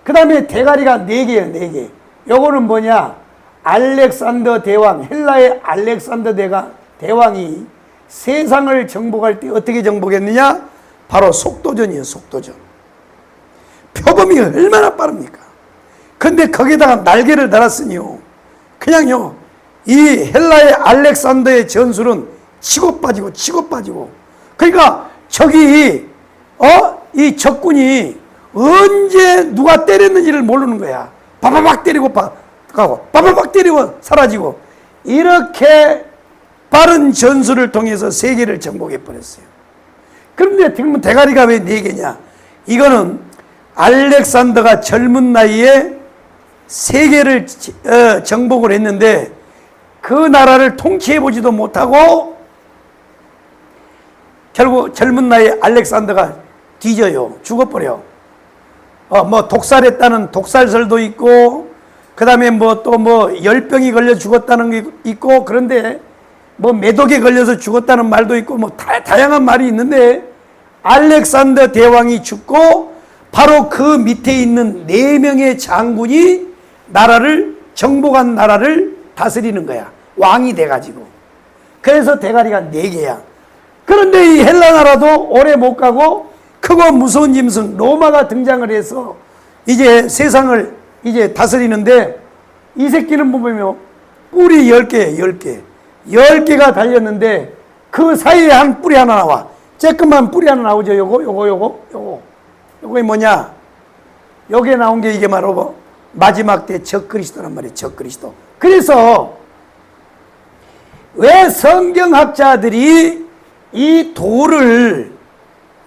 그 다음에 대가리가 4개예요, 4개. 요거는 뭐냐, 알렉산더 대왕, 헬라의 알렉산더 대왕이 세상을 정복할 때 어떻게 정복했느냐? 바로 속도전이에요, 속도전. 표범이 얼마나 빠릅니까? 근데 거기다가 날개를 달았으니요, 그냥요, 이 헬라의 알렉산더의 전술은 치고 빠지고 치고 빠지고, 그러니까 저기 이 적군이 언제 누가 때렸는지를 모르는 거야. 바바박 때리고 가고 바바박 때리고 사라지고, 이렇게 빠른 전술을 통해서 세계를 정복해 버렸어요. 그런데 지금 대가리가 왜 4개냐? 이거는 알렉산더가 젊은 나이에 세계를 정복을 했는데 그 나라를 통치해 보지도 못하고 결국 젊은 나이에 알렉산더가 뒤져요. 죽어버려. 뭐 독살했다는 독살설도 있고, 그 다음에 뭐 또 뭐 열병이 걸려 죽었다는 게 있고, 그런데 뭐 매독에 걸려서 죽었다는 말도 있고, 뭐 다양한 말이 있는데, 알렉산더 대왕이 죽고 바로 그 밑에 있는 4명의 장군이 나라를 정복한 나라를 다스리는 거야. 왕이 돼가지고. 그래서 대가리가 4개야. 그런데 이 헬라 나라도 오래 못 가고 크고 무서운 짐승 로마가 등장을 해서 이제 세상을 이제 다스리는데, 이 새끼는 보면 뿔이 10개예요, 10개. 10개가 달렸는데 그 사이에 한 뿔이 하나 나와. 쬐끄만 뿔이 하나 나오죠. 요거 뭐냐? 여기에 나온 게 이게 바로 마지막 때 적그리스도란 말이에요. 적그리스도. 그래서 왜 성경학자들이 이 돌을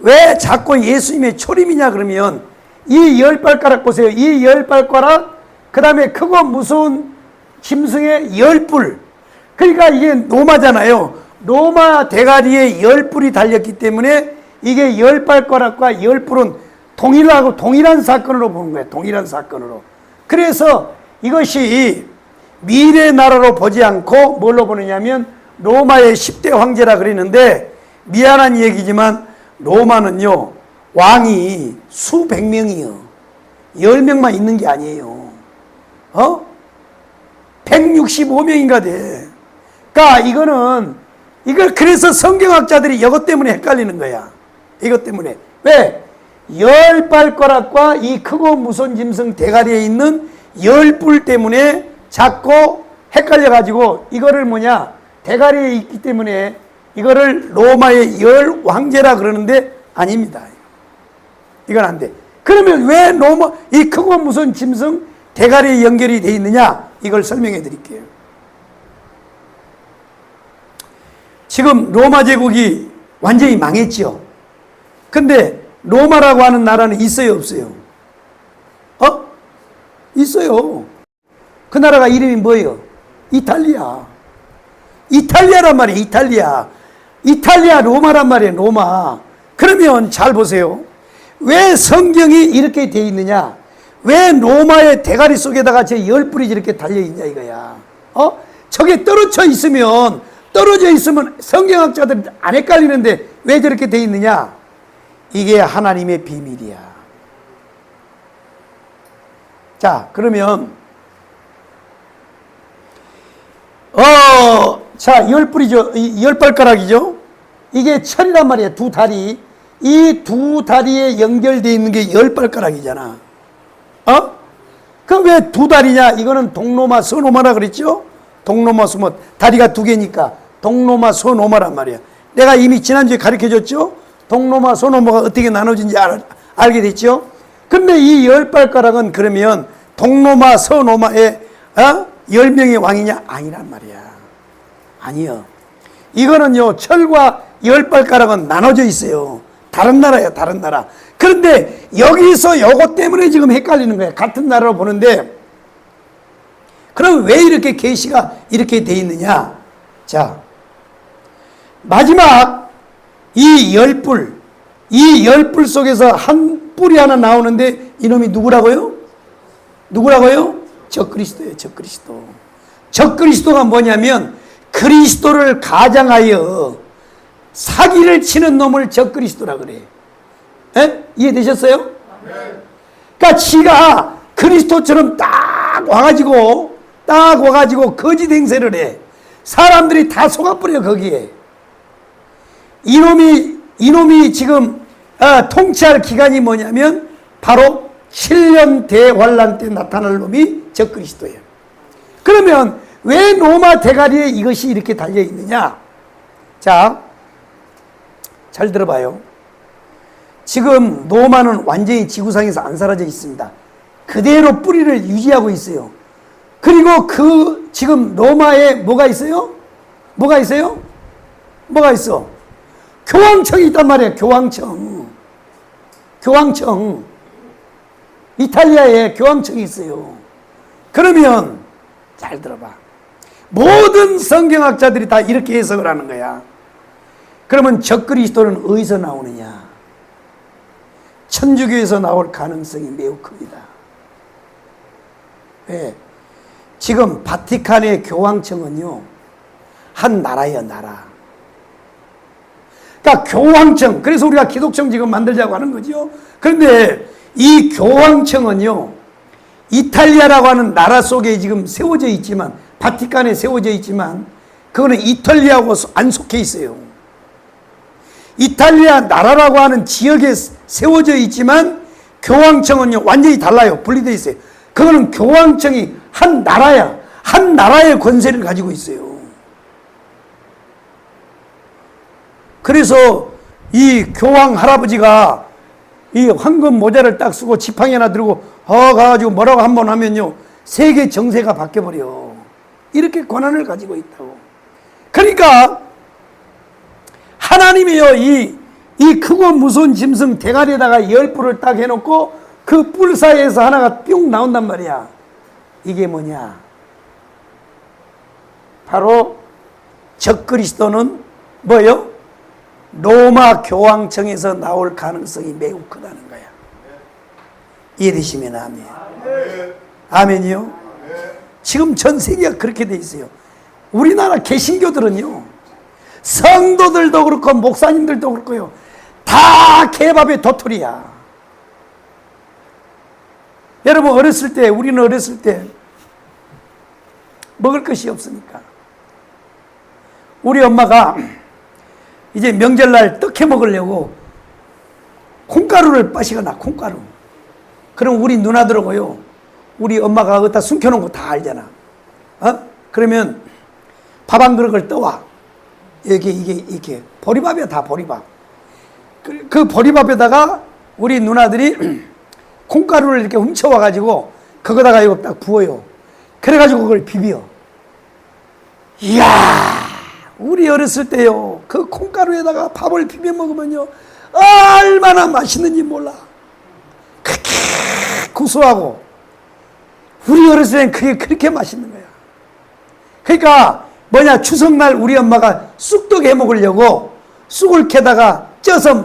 왜 자꾸 예수님의 초림이냐 그러면, 이 10발가락 보세요. 이 10발가락, 그 다음에 크고 무서운 짐승의 10뿔. 그러니까 이게 로마잖아요. 로마 대가리에 10뿔이 달렸기 때문에 이게 10발가락과 10뿔은 동일한 사건으로 보는 거예요. 동일한 사건으로. 그래서 이것이 미래 나라로 보지 않고 뭘로 보느냐면 로마의 10대 황제라 그러는데, 미안한 얘기지만 로마는요, 왕이 수백 명이요. 10명만 있는 게 아니에요. 165명인가 돼. 그러니까 이걸 그래서 성경학자들이 이것 때문에 헷갈리는 거야. 이것 때문에. 왜? 10발가락과 이 크고 무서운 짐승 대가리에 있는 10뿔 때문에 자꾸 헷갈려가지고 이거를 뭐냐, 대가리에 있기 때문에 이거를 로마의 10왕제라 그러는데 아닙니다. 이건 안 돼. 그러면 왜 로마 이 크고 무서운 짐승 대가리에 연결이 되어 있느냐, 이걸 설명해 드릴게요. 지금 로마 제국이 완전히 망했죠. 근데 로마라고 하는 나라는 있어요, 없어요? 있어요. 그 나라가 이름이 뭐예요? 이탈리아. 이탈리아란 말이에요. 이탈리아 로마란 말이에요. 로마. 그러면 잘 보세요. 왜 성경이 이렇게 되어 있느냐? 왜 로마의 대가리 속에다가 제 10뿔이 이렇게 달려있냐 이거야. 저게 떨어져 있으면 성경학자들은 안 헷갈리는데 왜 저렇게 되어 있느냐? 이게 하나님의 비밀이야. 자, 그러면 자, 열 뿌리죠. 열 발가락이죠. 이게 철이란 말이에요. 두 다리. 이 두 다리에 연결되어 있는 게 열 발가락이잖아. 그럼 왜 두 다리냐? 이거는 동로마, 서노마라 그랬죠? 동로마, 서노마. 다리가 두 개니까 동로마, 서노마란 말이야. 내가 이미 지난주에 가르쳐 줬죠? 동로마, 서노마가 어떻게 나눠진지 알게 됐죠? 근데 이 열 발가락은 그러면 동로마, 서노마의 10명의 왕이냐? 아니란 말이야. 아니요. 이거는요, 철과 열 발가락은 나눠져 있어요. 다른 나라예요, 다른 나라. 그런데 여기서 요것 때문에 지금 헷갈리는 거예요. 같은 나라로 보는데, 그럼 왜 이렇게 계시가 이렇게 돼 있느냐? 자, 마지막 이 열불 속에서 한 뿔이 하나 나오는데 이놈이 누구라고요? 누구라고요? 적그리스도예요, 적그리스도. 적그리스도가 뭐냐면 그리스도를 가장하여 사기를 치는 놈을 적그리스도라 그래. 이해되셨어요? 네. 그러니까 지가 그리스도처럼 딱 와가지고 거짓 행세를 해. 사람들이 다 속아버려 거기에. 이놈이 지금 통치할 기간이 뭐냐면 바로 7년 대환란 때 나타날 놈이 적그리스도예요. 그러면 왜 로마 대가리에 이것이 이렇게 달려 있느냐? 자, 잘 들어봐요. 지금 로마는 완전히 지구상에서 안 사라져 있습니다. 그대로 뿌리를 유지하고 있어요. 그리고 지금 로마에 뭐가 있어요? 뭐가 있어요? 뭐가 있어? 교황청이 있단 말이에요. 교황청. 이탈리아에 교황청이 있어요. 그러면 잘 들어봐. 모든 성경학자들이 다 이렇게 해석을 하는 거야. 그러면 적그리스도는 어디서 나오느냐? 천주교에서 나올 가능성이 매우 큽니다. 왜? 지금 바티칸의 교황청은요, 한 나라예요, 나라. 그러니까 교황청, 그래서 우리가 기독청 지금 만들자고 하는 거죠. 그런데 이 교황청은요, 이탈리아라고 하는 나라 속에 지금 세워져 있지만, 바티칸에 세워져 있지만, 그거는 이탈리아하고 안 속해 있어요. 이탈리아 나라라고 하는 지역에 세워져 있지만, 교황청은요, 완전히 달라요. 분리되어 있어요. 그거는 교황청이 한 나라야. 한 나라의 권세를 가지고 있어요. 그래서 이 교황 할아버지가 이 황금 모자를 딱 쓰고 지팡이 하나 들고 가가지고 뭐라고 한번 하면요, 세계 정세가 바뀌어버려. 이렇게 권한을 가지고 있다고. 그러니까 하나님이요, 이 크고 무서운 짐승 대가리에다가 열 뿔을 딱 해놓고 그 뿔 사이에서 하나가 뿅 나온단 말이야. 이게 뭐냐? 바로 적그리스도는 뭐요? 로마 교황청에서 나올 가능성이 매우 크다는 거야. 이해되시면 아멘. 아멘이요? 지금 전 세계가 그렇게 돼 있어요. 우리나라 개신교들은요, 성도들도 그렇고 목사님들도 그렇고요, 다 개밥의 도토리야. 여러분, 우리는 어렸을 때 먹을 것이 없으니까 우리 엄마가 이제 명절날 떡 해 먹으려고 콩가루를 빠시거나, 콩가루. 그럼 우리 누나들하고요, 우리 엄마가 어디다 숨겨놓은 거 다 알잖아. 그러면 밥 한 그릇을 떠와. 이게 보리밥이야, 다 보리밥. 그 보리밥에다가 우리 누나들이 콩가루를 이렇게 훔쳐와가지고 거기다가 이거 딱 부어요. 그래가지고 그걸 비벼. 이야, 우리 어렸을 때요, 그 콩가루에다가 밥을 비벼 먹으면요, 얼마나 맛있는지 몰라. 그렇게 구수하고. 우리 어렸을 때는 그게 그렇게 맛있는 거야. 그러니까 뭐냐, 추석날 우리 엄마가 쑥떡 해 먹으려고 쑥을 캐다가 쪄서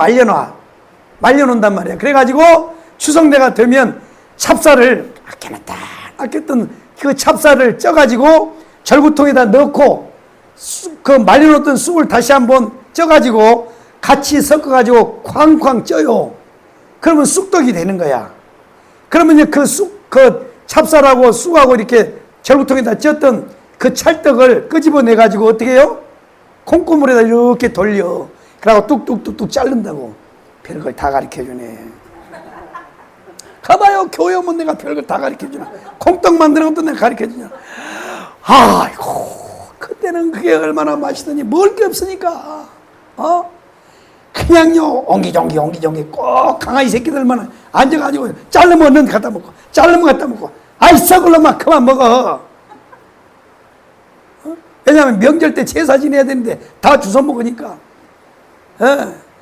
말려놓는단 말이야. 그래가지고 추석내가 되면 찹쌀을 아꼈던 그 찹쌀을 쪄가지고 절구통에다 넣고 그 말려놓던 쑥을 다시 한번 쪄가지고 같이 섞어가지고 쾅쾅 쪄요. 그러면 쑥떡이 되는 거야. 그러면 이제 그 찹쌀하고 쑥하고 이렇게 절구통에다 쪘던 그 찰떡을 끄집어내 가지고 어떻게 해요? 콩고물에다 이렇게 돌려. 그러고 뚝뚝뚝뚝 자른다고. 별걸 다 가르쳐주네. 가봐요. 교회 오면 내가 별걸 다 가르쳐주나. 콩떡 만드는 것도 내가 가르쳐주냐. 아이고, 그때는 그게 얼마나 맛있더니 먹을 게 없으니까. 그냥요, 옹기종기 꼭 강아지 새끼들만 앉아가지고 자르면 얼른 갖다 먹고, 자르면 갖다 먹고. 아이, 썩을 놈아, 그만 먹어. 왜냐하면 명절 때 제사 지내야 되는데 다 주워 먹으니까.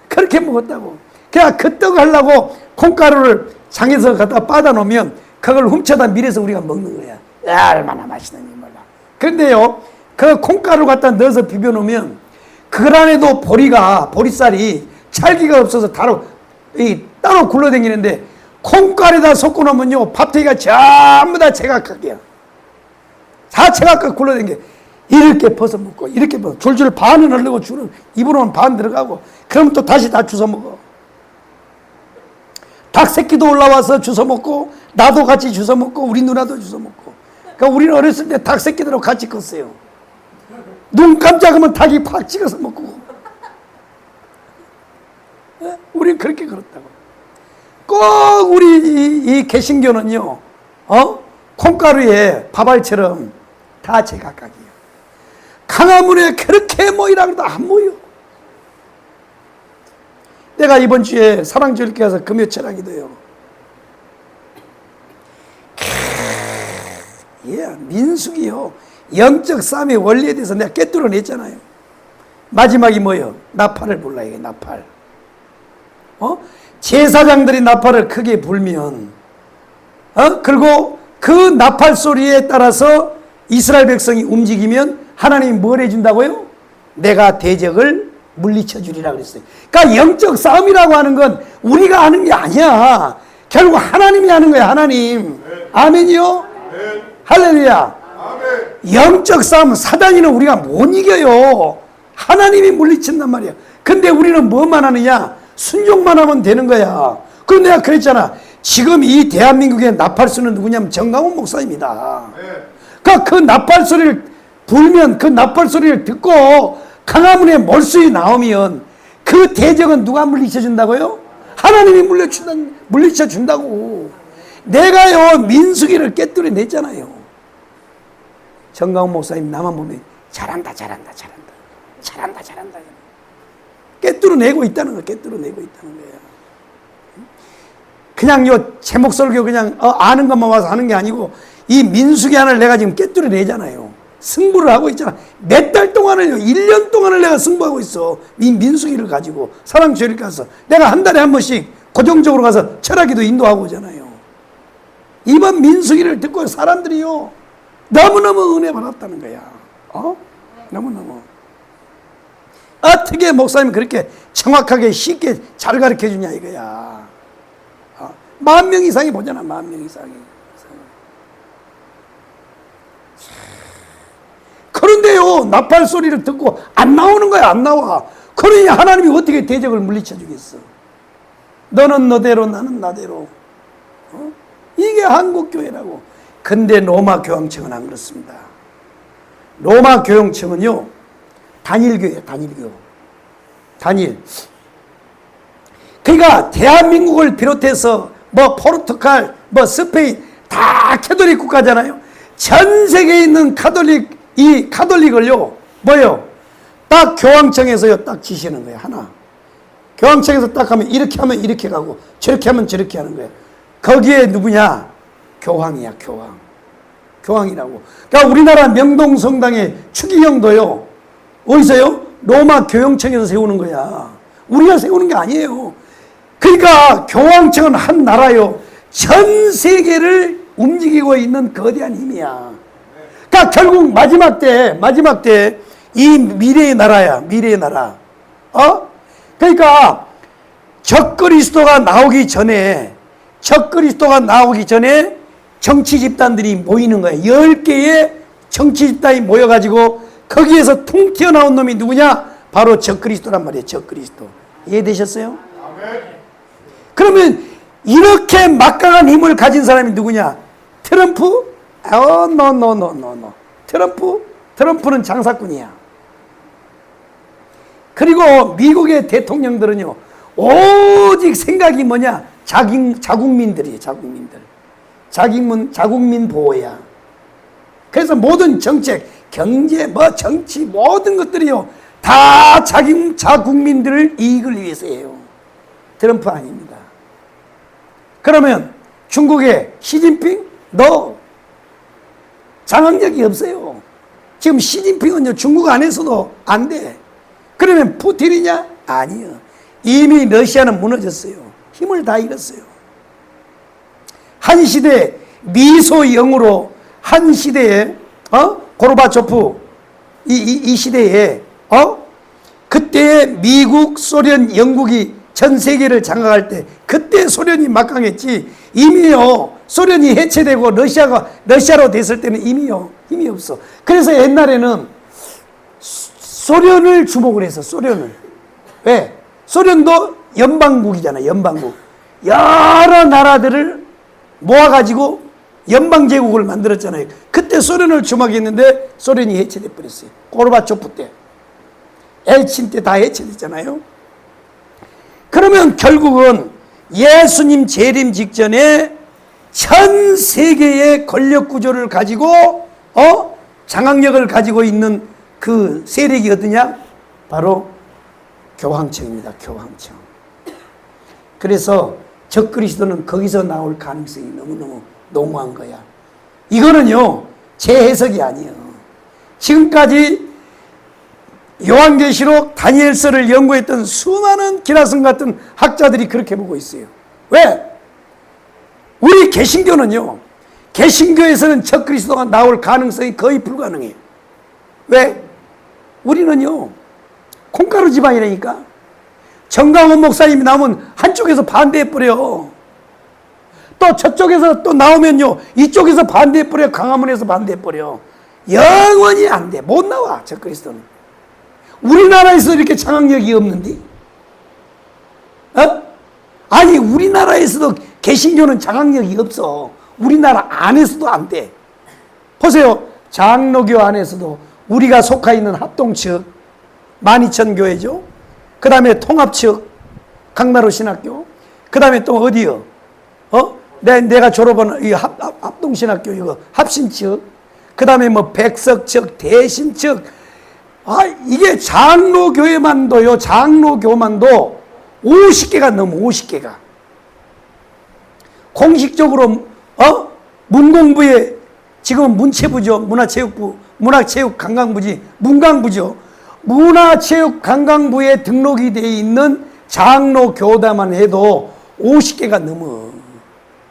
그렇게 먹었다고. 그냥 그 떡 하려고 콩가루를 장에서 갖다 빠다 놓으면 그걸 훔쳐다 밀어서 우리가 먹는 거야. 얼마나 맛있는지 몰라. 그런데요, 그 콩가루 갖다 넣어서 비벼 놓으면 그 안에도 보리쌀이 찰기가 없어서 따로 굴러다니는데 콩가루에다 섞어 놓으면요, 밥태기가 전부 다 제각각이야. 다 제각각 굴러다니게. 이렇게 벗어 먹고, 이렇게 벗어. 줄줄 반은 흘리고 줄은 입으로는 반 들어가고, 그럼 또 다시 다 주워 먹어. 닭 새끼도 올라와서 주워 먹고, 나도 같이 주워 먹고, 우리 누나도 주워 먹고. 그러니까 우리는 어렸을 때 닭 새끼들하고 같이 컸어요. 눈 깜짝하면 닭이 팍 찍어서 먹고. 우리는 그렇게 걸었다고. 꼭 우리 이 개신교는요, 콩가루에 밥알처럼 다 제각각이에요. 강화문에 그렇게 모이라 그래도 안 모여. 내가 이번 주에 사랑제일교회 가서 금요철학 기도요. 민숙이요. 영적 싸움의 원리에 대해서 내가 꿰뚫어냈잖아요. 마지막이 뭐예요? 나팔을 불러야 해, 나팔. 제사장들이 나팔을 크게 불면, 그리고 그 나팔 소리에 따라서 이스라엘 백성이 움직이면 하나님이 뭘 해준다고요? 내가 대적을 물리쳐 주리라 그랬어요. 그러니까 영적 싸움이라고 하는 건 우리가 하는 게 아니야. 결국 하나님이 하는 거야, 하나님. 아멘이요? 할렐루야. 영적 싸움은 사단이는 우리가 못 이겨요. 하나님이 물리친단 말이야. 근데 우리는 뭐만 하느냐? 순종만 하면 되는 거야. 그럼 내가 그랬잖아. 지금 이 대한민국의 나팔수는 누구냐면 정강훈 목사입니다. 그러니까 그 나팔 소리를 불면, 그 나팔 소리를 듣고 강화문에 몰수이 나오면 그 대적은 누가 물리쳐 준다고요? 하나님이 물리쳐 준다고. 내가요, 민수기를 깨뚫어 냈잖아요. 정강훈 목사님 나만 보면 잘한다. 깨뚫어 내고 있다는 거야. 깨뚫어 내고 있다는 거야. 그냥 제목 설교 그냥 아는 것만 와서 하는 게 아니고 이 민수기 하나를 내가 지금 깨뚫어 내잖아요. 승부를 하고 있잖아. 몇 달 동안을요, 1년 동안을 내가 승부하고 있어. 이 민수기를 가지고 사랑제일 가서 내가 한 달에 한 번씩 고정적으로 가서 철학기도 인도하고 오잖아요. 이번 민수기를 듣고 사람들이요, 너무너무 은혜 받았다는 거야. 너무너무. 어떻게 목사님이 그렇게 정확하게 쉽게 잘 가르쳐 주냐 이거야. 10,000명 이상이 보잖아. 10,000명 이상이. 그런데요, 나팔 소리를 듣고 안 나오는 거야. 안 나와. 그러니 하나님이 어떻게 대적을 물리쳐 주겠어? 너는 너대로, 나는 나대로. 이게 한국교회라고. 근데 로마 교황청은 안 그렇습니다. 로마 교황청은요, 단일교회예요. 단일. 그러니까 대한민국을 비롯해서 포르투갈, 스페인 다 카톨릭 국가잖아요. 전 세계에 있는 이 카톨릭을요, 딱 교황청에서요, 딱 지시는 거예요. 하나. 교황청에서 딱 하면 이렇게 가고 저렇게 하면 저렇게 하는 거예요. 거기에 누구냐? 교황이야, 교황이라고. 그러니까 우리나라 명동성당의 추기경도요, 어디서요? 로마 교황청에서 세우는 거야. 우리가 세우는 게 아니에요. 그러니까 교황청은 한 나라요, 전 세계를 움직이고 있는 거대한 힘이야. 그러니까 결국 마지막 때 이 미래의 나라야, 미래의 나라. 그러니까 적그리스도가 나오기 전에 정치 집단들이 모이는 거예요. 10개의 정치 집단이 모여가지고 거기에서 퉁 튀어나온 놈이 누구냐? 바로 적그리스도란 말이에요. 적그리스도. 이해되셨어요? 그러면 이렇게 막강한 힘을 가진 사람이 누구냐? 트럼프? 노. 트럼프? 트럼프는 장사꾼이야. 그리고 미국의 대통령들은요, 오직 생각이 뭐냐? 자국민들이에요, 자국민들. 자국민 보호야. 그래서 모든 정책, 경제, 정치, 모든 것들이요, 다 자국민들을 이익을 위해서 해요. 트럼프 아닙니다. 그러면 중국의 시진핑? 너 장악력이 없어요. 지금 시진핑은요, 중국 안에서도 안 돼. 그러면 푸틴이냐? 아니요. 이미 러시아는 무너졌어요. 힘을 다 잃었어요. 한 시대 미소영으로 한 시대에 고르바초프 이 시대에 그때 미국, 소련, 영국이 전 세계를 장악할 때 그때 소련이 막강했지. 이미요 소련이 해체되고 러시아로 됐을 때는 이미요 힘이 없어. 그래서 옛날에는 소련을 주목을 해서 소련을 왜? 소련도 연방국이잖아. 연방국. 여러 나라들을 모아가지고 연방제국을 만들었잖아요. 그때 소련을 주목했는데 소련이 해체돼 버렸어요. 고르바초프 때, 엘친 때 다 해체됐잖아요. 그러면 결국은 예수님 재림 직전에 전 세계의 권력 구조를 가지고 장악력을 가지고 있는 그 세력이 어디냐? 바로 교황청입니다. 교황청. 그래서 적그리스도는 거기서 나올 가능성이 너무너무 농후한 거야. 이거는요, 제 해석이 아니에요. 지금까지 요한계시록, 다니엘서를 연구했던 수많은 기라성 같은 학자들이 그렇게 보고 있어요. 왜? 우리 개신교는요, 개신교에서는 적그리스도가 나올 가능성이 거의 불가능해요. 왜? 우리는요, 콩가루 집안이라니까. 정강원 목사님이 나오면 한쪽에서 반대해버려. 또 저쪽에서 또 나오면요, 이쪽에서 반대해버려. 강화문에서 반대해버려. 영원히 안 돼. 못 나와, 적그리스도는. 우리나라에서 이렇게 장악력이 없는데? 아니, 우리나라에서도 개신교는 장악력이 없어. 우리나라 안에서도 안 돼. 보세요. 장로교 안에서도 우리가 속해 있는 합동측, 12,000교회죠. 그 다음에 통합측, 강나루 신학교. 그 다음에 또 어디요? 내가 졸업한 이 합동신학교, 이거 합신측. 그 다음에 뭐 백석측, 대신측. 이게 장로교회만도요, 장로교만도 50개가 넘어, 50개가. 공식적으로, 문공부에, 지금은 문체부죠. 문화체육부, 문화체육관광부지, 문광부죠. 문화체육관광부에 등록이 되어 있는 장로교단만 해도 50개가 넘어.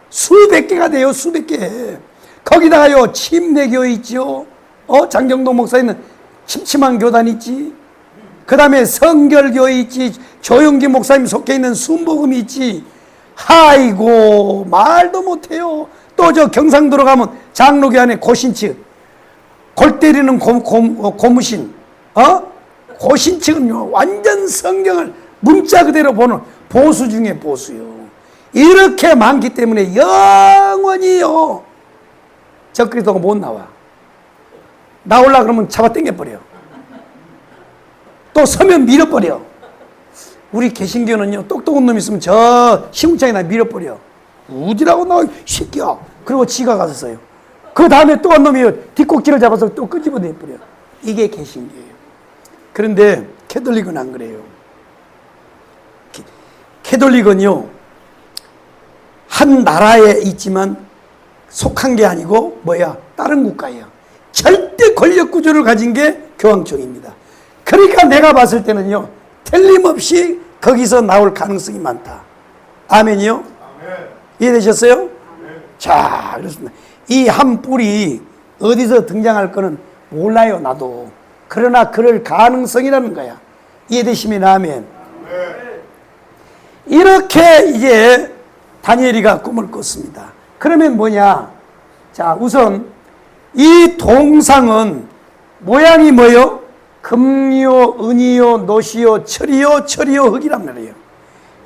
수백 개가 돼요, 수백 개. 거기다가요, 침례교 있죠. 장경동 목사 있는 침침한 교단 있지. 그 다음에 성결교 있지. 조용기 목사님 속해 있는 순복음이 있지. 아이고, 말도 못해요. 또 저 경상도로 가면 장로교 안에 고신측, 골 때리는 고무신, 고신측은요, 완전 성경을 문자 그대로 보는 보수 중에 보수요. 이렇게 많기 때문에 영원히요, 적그리스도가 못 나와. 나오려고 그러면 잡아 당겨버려. 또 서면 밀어버려. 우리 개신교는요, 똑똑한 놈 있으면 저 시궁창에다 밀어버려. 우디라고 나와, 새끼야. 그리고 지가 가서 써요. 그 다음에 또 한 놈이 뒷꼭지를 잡아서 또 끄집어내버려. 이게 개신교예요. 그런데 캐톨릭은 안 그래요. 캐톨릭은요, 한 나라에 있지만 속한 게 아니고 다른 국가예요. 절대 권력 구조를 가진 게 교황청입니다. 그러니까 내가 봤을 때는요, 틀림없이 거기서 나올 가능성이 많다. 아멘이요? 아멘. 이해되셨어요? 아멘. 자, 그렇습니다. 이 한 뿔이 어디서 등장할 거는 몰라요, 나도. 그러나 그럴 가능성이라는 거야. 이해되시면 아멘. 아멘. 이렇게 이제 다니엘이가 꿈을 꿨습니다. 그러면 뭐냐? 자, 우선 이 동상은 모양이 뭐요? 금이요, 은이요, 노시요, 철이요, 흙이란 말이에요.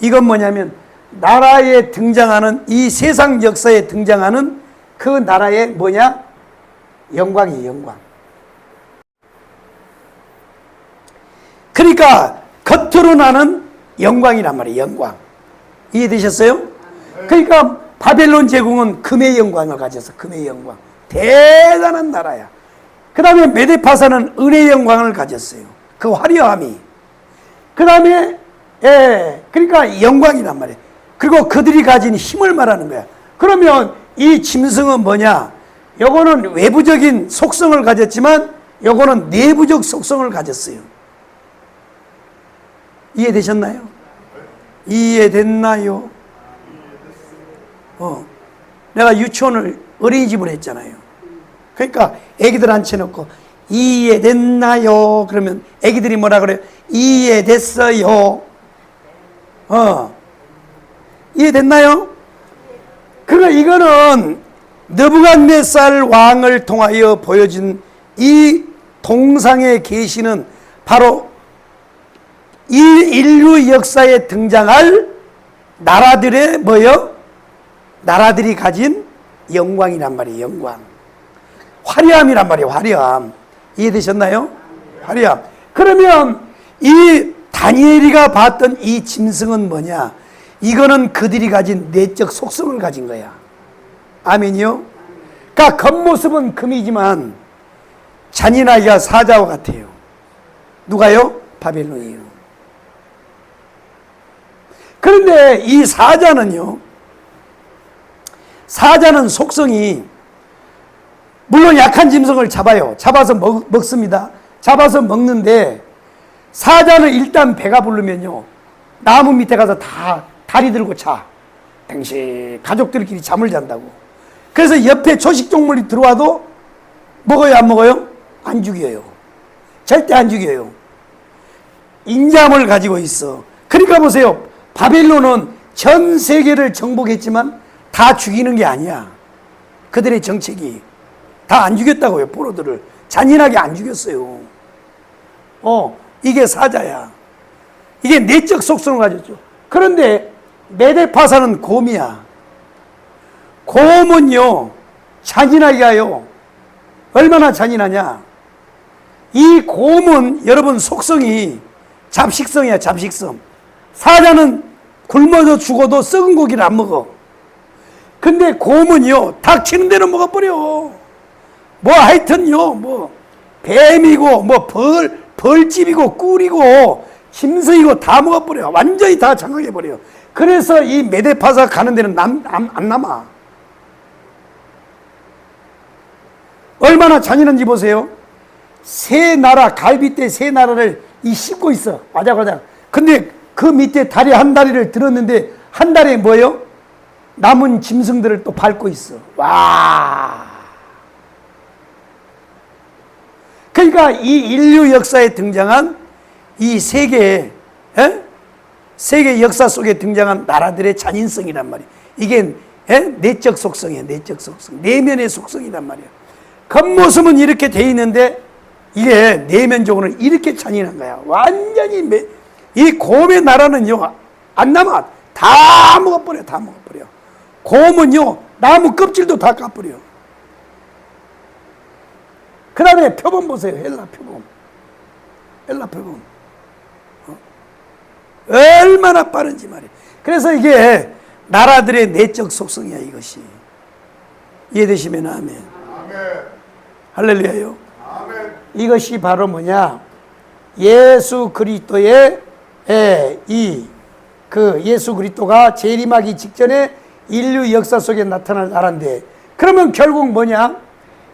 이건 뭐냐면 나라에 등장하는, 이 세상 역사에 등장하는 그 나라의 영광이에요, 영광. 그러니까 겉으로 나는 영광이란 말이에요. 영광. 이해되셨어요? 그러니까 바벨론 제국은 금의 영광을 가졌어. 금의 영광. 대단한 나라야. 그 다음에 메데파사는 은혜의 영광을 가졌어요. 그 화려함이. 그 다음에 그러니까 영광이란 말이에요. 그리고 그들이 가진 힘을 말하는 거야. 그러면 이 짐승은 뭐냐? 요거는 외부적인 속성을 가졌지만 요거는 내부적 속성을 가졌어요. 이해되셨나요? 이해됐나요? 내가 유치원을 어린이집을 했잖아요. 그러니까 애기들 앉혀놓고 이해됐나요? 그러면 애기들이 뭐라 그래요? 이해됐어요. 이해됐나요? 그러니까 이거는 느부갓네살 왕을 통하여 보여진 이 동상의 계시는 바로 이 인류 역사에 등장할 나라들의 뭐요? 나라들이 가진 영광이란 말이에요. 영광. 화려함이란 말이에요. 화려함. 이해되셨나요? 화려함. 그러면 이 다니엘이가 봤던 이 짐승은 뭐냐? 이거는 그들이 가진 내적 속성을 가진 거야. 아멘이요? 그러니까 겉모습은 금이지만 잔인하기가 사자와 같아요. 누가요? 바벨론이요. 그런데 이 사자는요, 사자는 속성이 물론 약한 짐승을 잡아요. 잡아서 먹습니다. 잡아서 먹는데 사자는 일단 배가 부르면요, 나무 밑에 가서 다 다리 들고 자. 땡시 가족들끼리 잠을 잔다고. 그래서 옆에 초식동물이 들어와도 먹어요, 안 먹어요? 안 죽여요. 절대 안 죽여요. 인자함을 가지고 있어. 그러니까 보세요. 바벨론은 전 세계를 정복했지만 다 죽이는 게 아니야. 그들의 정책이 다 안 죽였다고요. 포로들을 잔인하게 안 죽였어요. 이게 사자야. 이게 내적 속성을 가졌죠. 그런데 메데파사는 곰이야. 곰은요, 잔인하게 가요. 얼마나 잔인하냐? 이 곰은 여러분 속성이 잡식성이야. 잡식성. 사자는 굶어서 죽어도 썩은 고기를 안 먹어. 근데 곰은요, 닥치는 대로 먹어버려. 뭐 하여튼요, 뭐 뱀이고 뭐 벌집이고 꿀이고 짐승이고 다 먹어버려. 완전히 다 장악해버려. 그래서 이 메데파사 가는 데는 안 남아. 얼마나 잔인한지 보세요. 세 나라, 갈빗대 세 나라를 씹고 있어. 와작와작. 근데 그 밑에 다리 한 다리를 들었는데 한 다리에 뭐예요? 남은 짐승들을 또 밟고 있어. 와. 그러니까 이 인류 역사에 등장한 이 세계 역사 속에 등장한 나라들의 잔인성이란 말이에요. 이게 내적 속성이에요. 내적 속성. 내면의 속성이란 말이에요. 겉모습은 이렇게 돼 있는데 이게 내면적으로는 이렇게 잔인한 거야. 완전히 이 곰의 나라는요, 안 남아. 다 먹어버려. 다 먹어버려. 곰은요, 나무 껍질도 다 까버려. 그 다음에 표범 보세요. 헬라 표범. 헬라 표범. 얼마나 빠른지 말이에요. 그래서 이게 나라들의 내적 속성이야, 이것이. 이해되시면 아멘. 아멘. 할렐루야요. 아멘. 이것이 바로 뭐냐? 예수 그리스도의 예수 그리스도가 재림하기 직전에 인류 역사 속에 나타날 나라인데, 그러면 결국 뭐냐?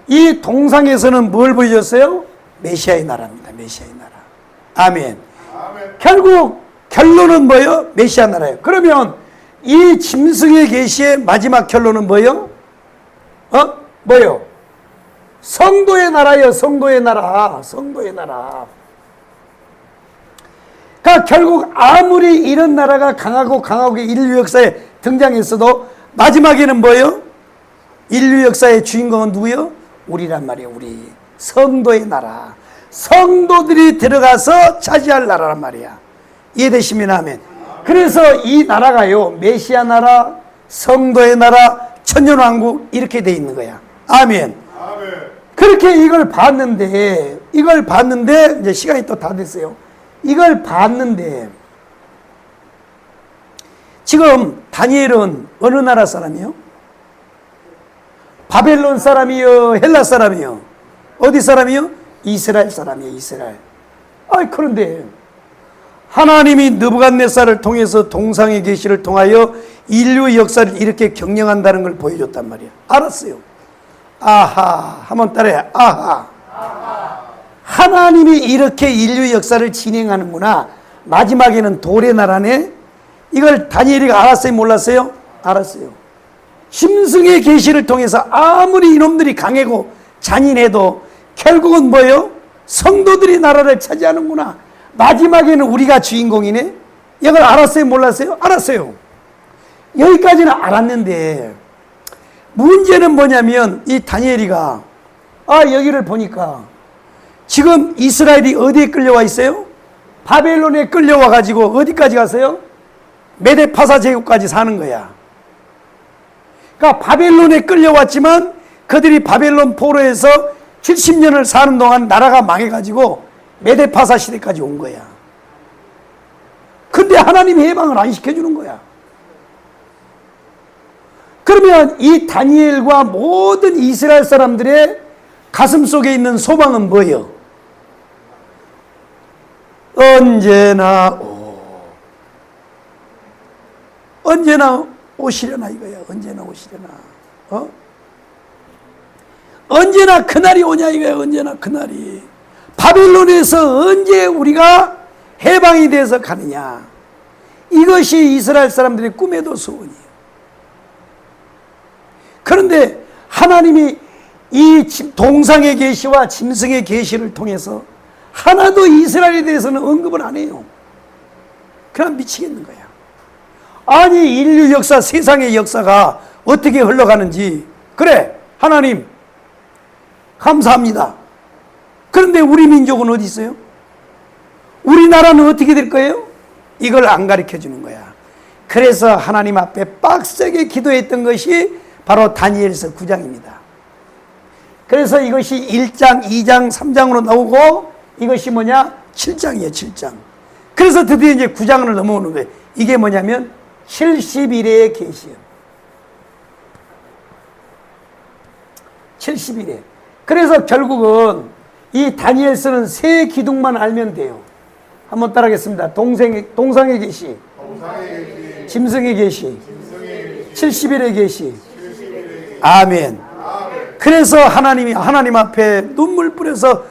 이 동상에서는 뭘 보여줬어요? 메시아의 나라입니다. 메시아의 나라. 아멘. 아멘. 결국 결론은 뭐예요? 메시아 나라예요. 그러면 이 짐승의 계시의 마지막 결론은 뭐예요? 뭐예요? 성도의 나라예요. 성도의 나라. 성도의 나라. 그러니까 결국 아무리 이런 나라가 강하고 인류 역사에 등장했어도 마지막에는 뭐예요? 인류 역사의 주인공은 누구예요? 우리란 말이에요. 우리 성도의 나라. 성도들이 들어가서 차지할 나라란 말이야. 이해되시면 아멘. 그래서 이 나라가요, 메시아 나라, 성도의 나라, 천년왕국 이렇게 돼 있는 거야. 아멘. 그렇게 이걸 봤는데 이제 시간이 또 다 됐어요. 이걸 봤는데 지금 다니엘은 어느 나라 사람이요? 바벨론 사람이요? 헬라 사람이요? 어디 사람이요? 이스라엘 사람이에요. 이스라엘. 그런데 하나님이 느부갓네살을 통해서 동상의 계시를 통하여 인류 역사를 이렇게 경영한다는 걸 보여줬단 말이야. 알았어요. 아하. 한번 따라해. 아하. 하나님이 이렇게 인류 역사를 진행하는구나. 마지막에는 돌의 나라네. 이걸 다니엘이가 알았어요? 몰랐어요? 알았어요. 짐승의 계시를 통해서 아무리 이놈들이 강하고 잔인해도 결국은 뭐예요? 성도들이 나라를 차지하는구나. 마지막에는 우리가 주인공이네. 이걸 알았어요? 몰랐어요? 알았어요. 여기까지는 알았는데 문제는 뭐냐면 이 다니엘이가 여기를 보니까 지금 이스라엘이 어디에 끌려와 있어요? 바벨론에 끌려와 가지고 어디까지 갔어요? 메데파사 제국까지 사는 거야. 그러니까 바벨론에 끌려왔지만 그들이 바벨론 포로에서 70년을 사는 동안 나라가 망해가지고 메데파사 시대까지 온 거야. 근데 하나님이 해방을 안 시켜주는 거야. 그러면 이 다니엘과 모든 이스라엘 사람들의 가슴 속에 있는 소망은 뭐예요? 언제나 오시려나 이거야. 언제나 오시려나. 언제나 그날이 오냐 이거야. 언제나 그날이. 바벨론에서 언제 우리가 해방이 돼서 가느냐. 이것이 이스라엘 사람들의 꿈에도 소원이에요. 그런데 하나님이 이 동상의 계시와 짐승의 계시를 통해서 하나도 이스라엘에 대해서는 언급을 안 해요. 그냥 미치겠는 거야. 아니 인류 역사, 세상의 역사가 어떻게 흘러가는지, 그래 하나님 감사합니다. 그런데 우리 민족은 어디 있어요? 우리나라는 어떻게 될 거예요? 이걸 안 가르쳐 주는 거야. 그래서 하나님 앞에 빡세게 기도했던 것이 바로 다니엘서 9장입니다. 그래서 이것이 1장, 2장, 3장으로 나오고 이것이 뭐냐? 7장이에요. 7장. 그래서 드디어 이제 9장을 넘어오는 거예요. 이게 뭐냐면 70일의 계시예요. 70일에. 그래서 결국은 이 다니엘서는 세 기둥만 알면 돼요. 한번 따라하겠습니다. 동상의 계시, 짐승의 계시, 70일의 계시. 아멘. 그래서 하나님 앞에 눈물 뿌려서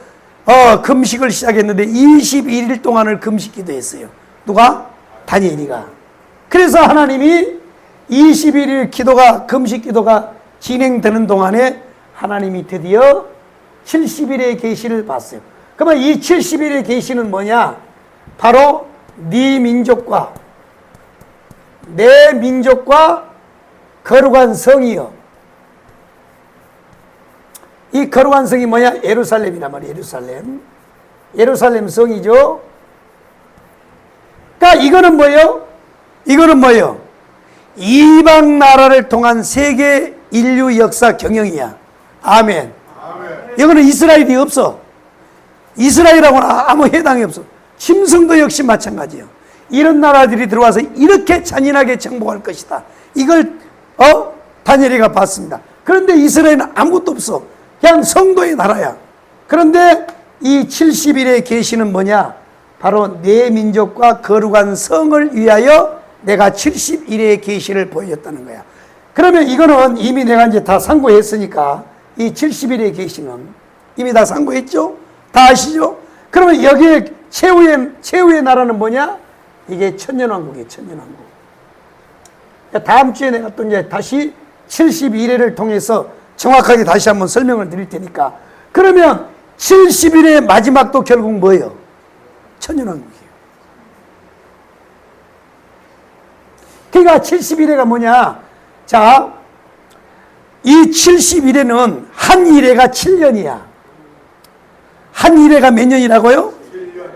금식을 시작했는데 21일 동안을 금식 기도했어요. 누가? 다니엘이가. 그래서 하나님이 21일 금식 기도가 진행되는 동안에 하나님이 드디어 70일의 계시를 봤어요. 그러면 이 70일의 계시는 뭐냐? 바로 네 민족과 내 민족과 거룩한 성이요. 이 거룩한 성이 뭐냐? 예루살렘이란 말이에요. 예루살렘 성이죠. 그러니까 이거는 뭐예요? 이방 나라를 통한 세계 인류 역사 경영이야. 아멘. 이거는 이스라엘이 없어. 이스라엘하고는 아무 해당이 없어. 짐승도 역시 마찬가지예요. 이런 나라들이 들어와서 이렇게 잔인하게 정복할 것이다. 이걸 다니엘이가 봤습니다. 그런데 이스라엘은 아무것도 없어. 그냥 성도의 나라야. 그런데 이 70일의 계시는 뭐냐? 바로 내 민족과 거룩한 성을 위하여 내가 70일의 계시를 보여줬다는 거야. 그러면 이거는 이미 내가 이제 다 상고했으니까 이 70일의 계시는 이미 다 상고했죠? 다 아시죠? 그러면 여기에 최후의 나라는 뭐냐? 이게 천년왕국이에요. 천년왕국. 다음 주에 내가 또 이제 다시 71회를 통해서 정확하게 다시 한번 설명을 드릴 테니까. 그러면 70일의 마지막도 결국 뭐예요? 천년왕국이에요. 그러니까 71회가 뭐냐? 자, 이 71회는 한 일회가 7년이야. 한 일회가 몇 년이라고요?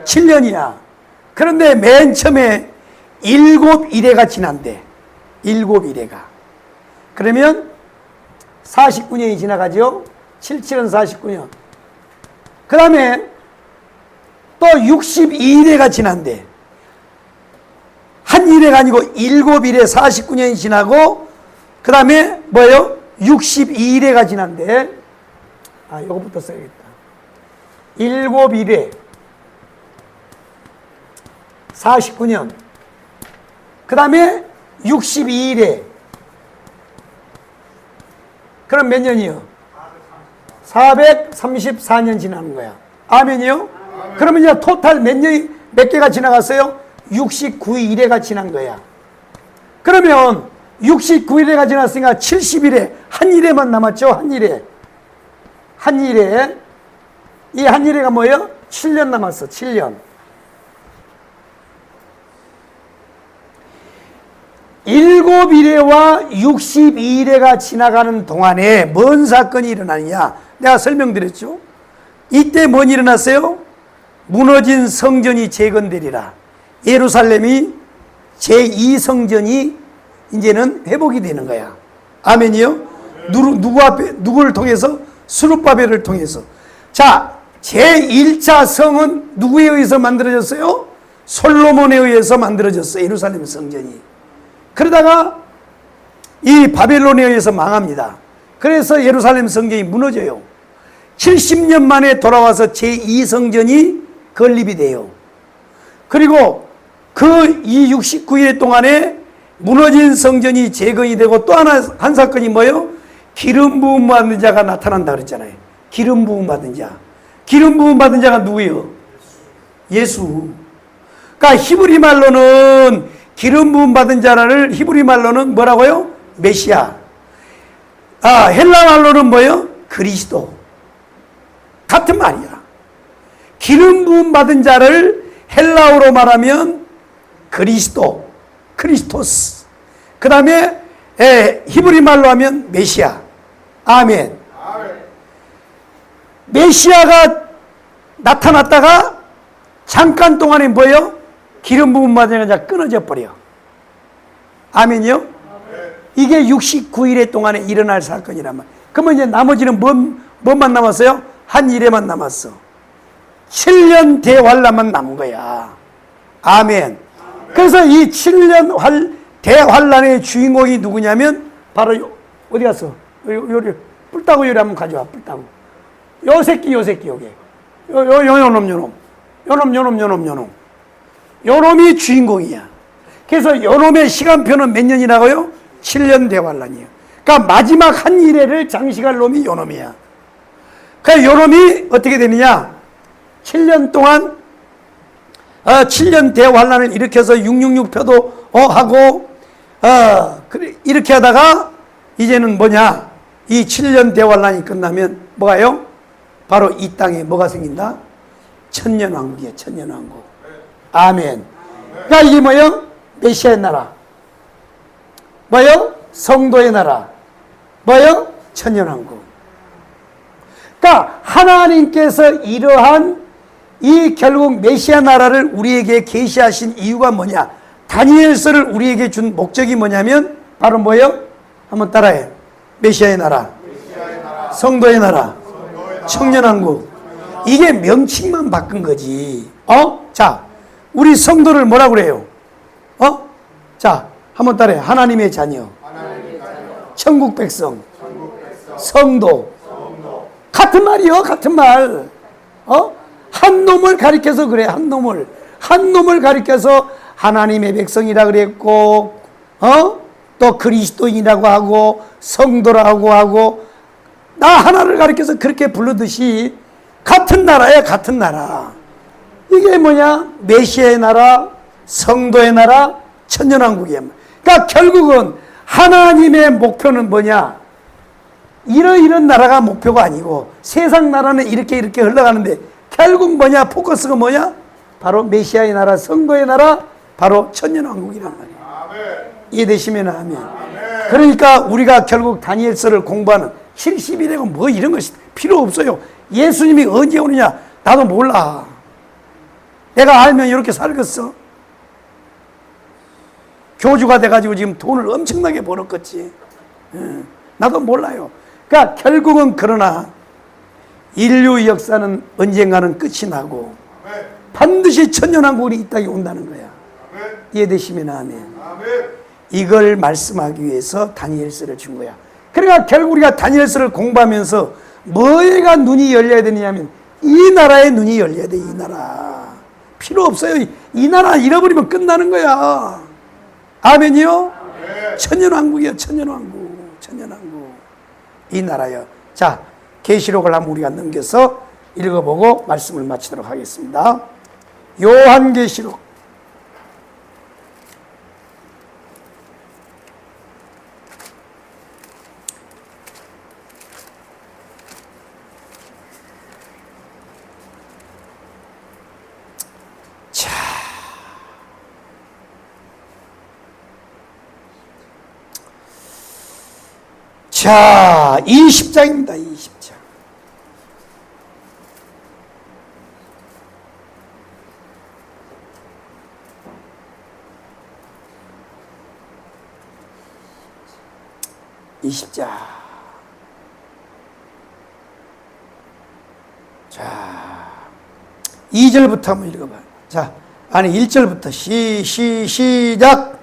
7년이야. 그런데 맨 처음에 7일회가 지난대. 7일회가. 그러면 49년이 지나가죠? 77은 49년. 그 다음에 또 62일에가 지난대. 한 일회가 아니고 7일에 49년이 지나고 그 다음에 뭐예요? 62일에가 지난대. 요거부터 써야겠다. 7일에 49년 그 다음에 62일에 그럼 몇 년이요? 434년 지나는 거야. 아멘이요? 아멘. 그러면 이제 토탈 몇 개가 지나갔어요? 69일에가 지난 거야. 그러면 69일에가 지났으니까 70일에 한 일에만 남았죠? 한 일에. 이 한 일에가 뭐예요? 7년 남았어. 7년. 7일에와 62일에가 지나가는 동안에 뭔 사건이 일어나느냐? 내가 설명드렸죠? 이때 뭔 일이 일어났어요? 무너진 성전이 재건되리라. 예루살렘이 제2성전이 이제는 회복이 되는 거야. 아멘이요? 누구를 통해서? 스룹바벨을 통해서. 자, 제1차 성은 누구에 의해서 만들어졌어요? 솔로몬에 의해서 만들어졌어요. 예루살렘 성전이. 그러다가 이 바벨론에 의해서 망합니다. 그래서 예루살렘 성전이 무너져요. 70년 만에 돌아와서 제2성전이 건립이 돼요. 그리고 그 이 69일 동안에 무너진 성전이 재건이 되고 또 한 사건이 뭐예요? 기름 부음 받은 자가 나타난다 그랬잖아요. 기름 부음 받은 자. 기름 부음 받은 자가 누구예요? 예수. 그러니까 히브리 말로는 기름 부음 받은 자를 히브리 말로는 뭐라고요? 메시아. 헬라 말로는 뭐예요? 그리스도. 같은 말이야. 기름 부음 받은 자를 헬라어로 말하면 그리스도, 크리스토스. 그 다음에 히브리 말로 하면 메시아. 아멘. 메시아가 나타났다가 잠깐 동안에 뭐예요? 기름 부음 받은 자 끊어져 버려. 아멘이요? 이게 69일에 동안에 일어날 사건이란 말이에요. 그러면 이제 나머지는 뭔만 남았어요? 한 일에만 남았어. 7년 대환란만 남은 거야. 아멘. 그래서 이 7년 대환란의 주인공이 누구냐면 바로 어디 갔어? 요리 뿔따구 요리 한번 가져와. 뿔따구. 요 새끼 요게. 요놈. 요놈이 주인공이야. 그래서 요놈의 시간표는 몇 년이라고요? 7년 대환란이에요. 그러니까 마지막 한 일회를 장식할 놈이 요놈이야. 그러니까 요놈이 어떻게 되느냐? 7년 동안 7년 대환란을 일으켜서 666표도 하고 이렇게 하다가 이제는 뭐냐? 이 7년 대환란이 끝나면 뭐가요? 바로 이 땅에 뭐가 생긴다? 천년왕국이야. 천년왕국. 아멘. 그러니까 이게 뭐예요? 메시아의 나라. 뭐예요? 성도의 나라. 뭐예요? 천년왕국. 그러니까 하나님께서 이러한 이 결국 메시아 나라를 우리에게 계시하신 이유가 뭐냐? 다니엘서를 우리에게 준 목적이 뭐냐면 바로 뭐예요? 한번 따라해. 메시아의 나라, 성도의 나라, 청년왕국. 이게 명칭만 바꾼 거지. 자, 우리 성도를 뭐라 그래요? 자, 한번 따라해. 하나님의 자녀, 천국 백성, 성도. 같은 말이요, 같은 말. 한 놈을 가리켜서 그래, 한 놈을 가리켜서 하나님의 백성이라 그랬고, 또 그리스도인이라고 하고, 성도라고 하고, 나 하나를 가리켜서 그렇게 부르듯이 같은 나라야, 같은 나라. 이게 뭐냐? 메시아의 나라, 성도의 나라, 천년왕국이야. 그러니까 결국은 하나님의 목표는 뭐냐? 이런 나라가 목표가 아니고 세상 나라는 이렇게 흘러가는데 결국 뭐냐? 포커스가 뭐냐? 바로 메시아의 나라, 성도의 나라, 바로 천년왕국이란 말이에요. 이해되시면 아멘. 그러니까 우리가 결국 다니엘서를 공부하는 70일이고 뭐 이런 것이 필요 없어요. 예수님이 언제 오느냐? 나도 몰라. 내가 알면 이렇게 살겠어? 교주가 돼가지고 지금 돈을 엄청나게 벌었겠지. 나도 몰라요. 그러니까 결국은 그러나 인류 역사는 언젠가는 끝이 나고 반드시 천년왕국이 이 땅에 온다는 거야. 이해되시면 아멘. 이걸 말씀하기 위해서 다니엘서를 준 거야. 그러니까 결국 우리가 다니엘서를 공부하면서 뭐가 눈이 열려야 되느냐면 이 나라의 눈이 열려야 돼. 이 나라 필요 없어요. 이 나라 잃어버리면 끝나는 거야. 아멘이요? 천년왕국이요. 천년왕국. 천년왕국. 이 나라요. 자, 계시록을 한번 우리가 넘겨서 읽어보고 말씀을 마치도록 하겠습니다. 요한계시록 자, 20장입니다. 20장. 자, 2절부터 한번 읽어봐요. 자, 아니 1절부터 시작.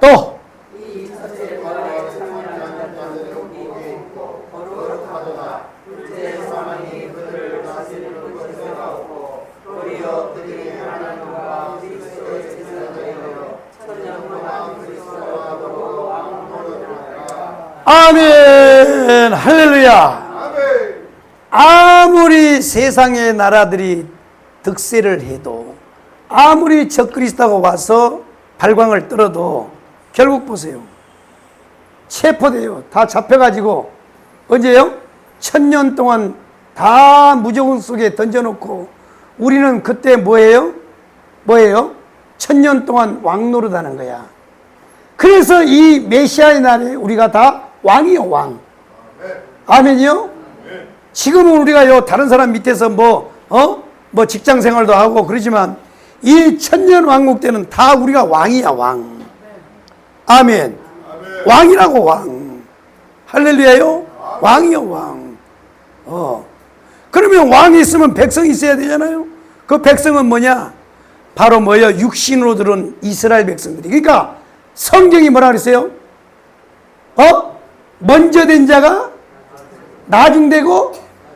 또 아멘. 할렐루야. 아무리 세상의 나라들이 득세를 해도 아무리 적그리스도가 와서 발광을 떨어도 결국 보세요. 체포돼요. 다 잡혀가지고 언제요? 1000년 동안 다 무저공 속에 던져놓고 우리는 그때 뭐예요? 1000년 동안 왕노릇하는 거야. 그래서 이 메시아의 날에 우리가 다 왕이요, 왕. 아멘이요? 지금은 우리가 다른 사람 밑에서 뭐 직장 생활도 하고 그러지만 이 천년 왕국 때는 다 우리가 왕이야, 왕. 아멘. 왕이라고, 왕. 할렐루야요? 왕이요, 왕. 그러면 왕이 있으면 백성이 있어야 되잖아요? 그 백성은 뭐냐? 바로 뭐예요? 육신으로 들은 이스라엘 백성들이. 그러니까 성경이 뭐라 그랬어요? 먼저 된 자가 나중되고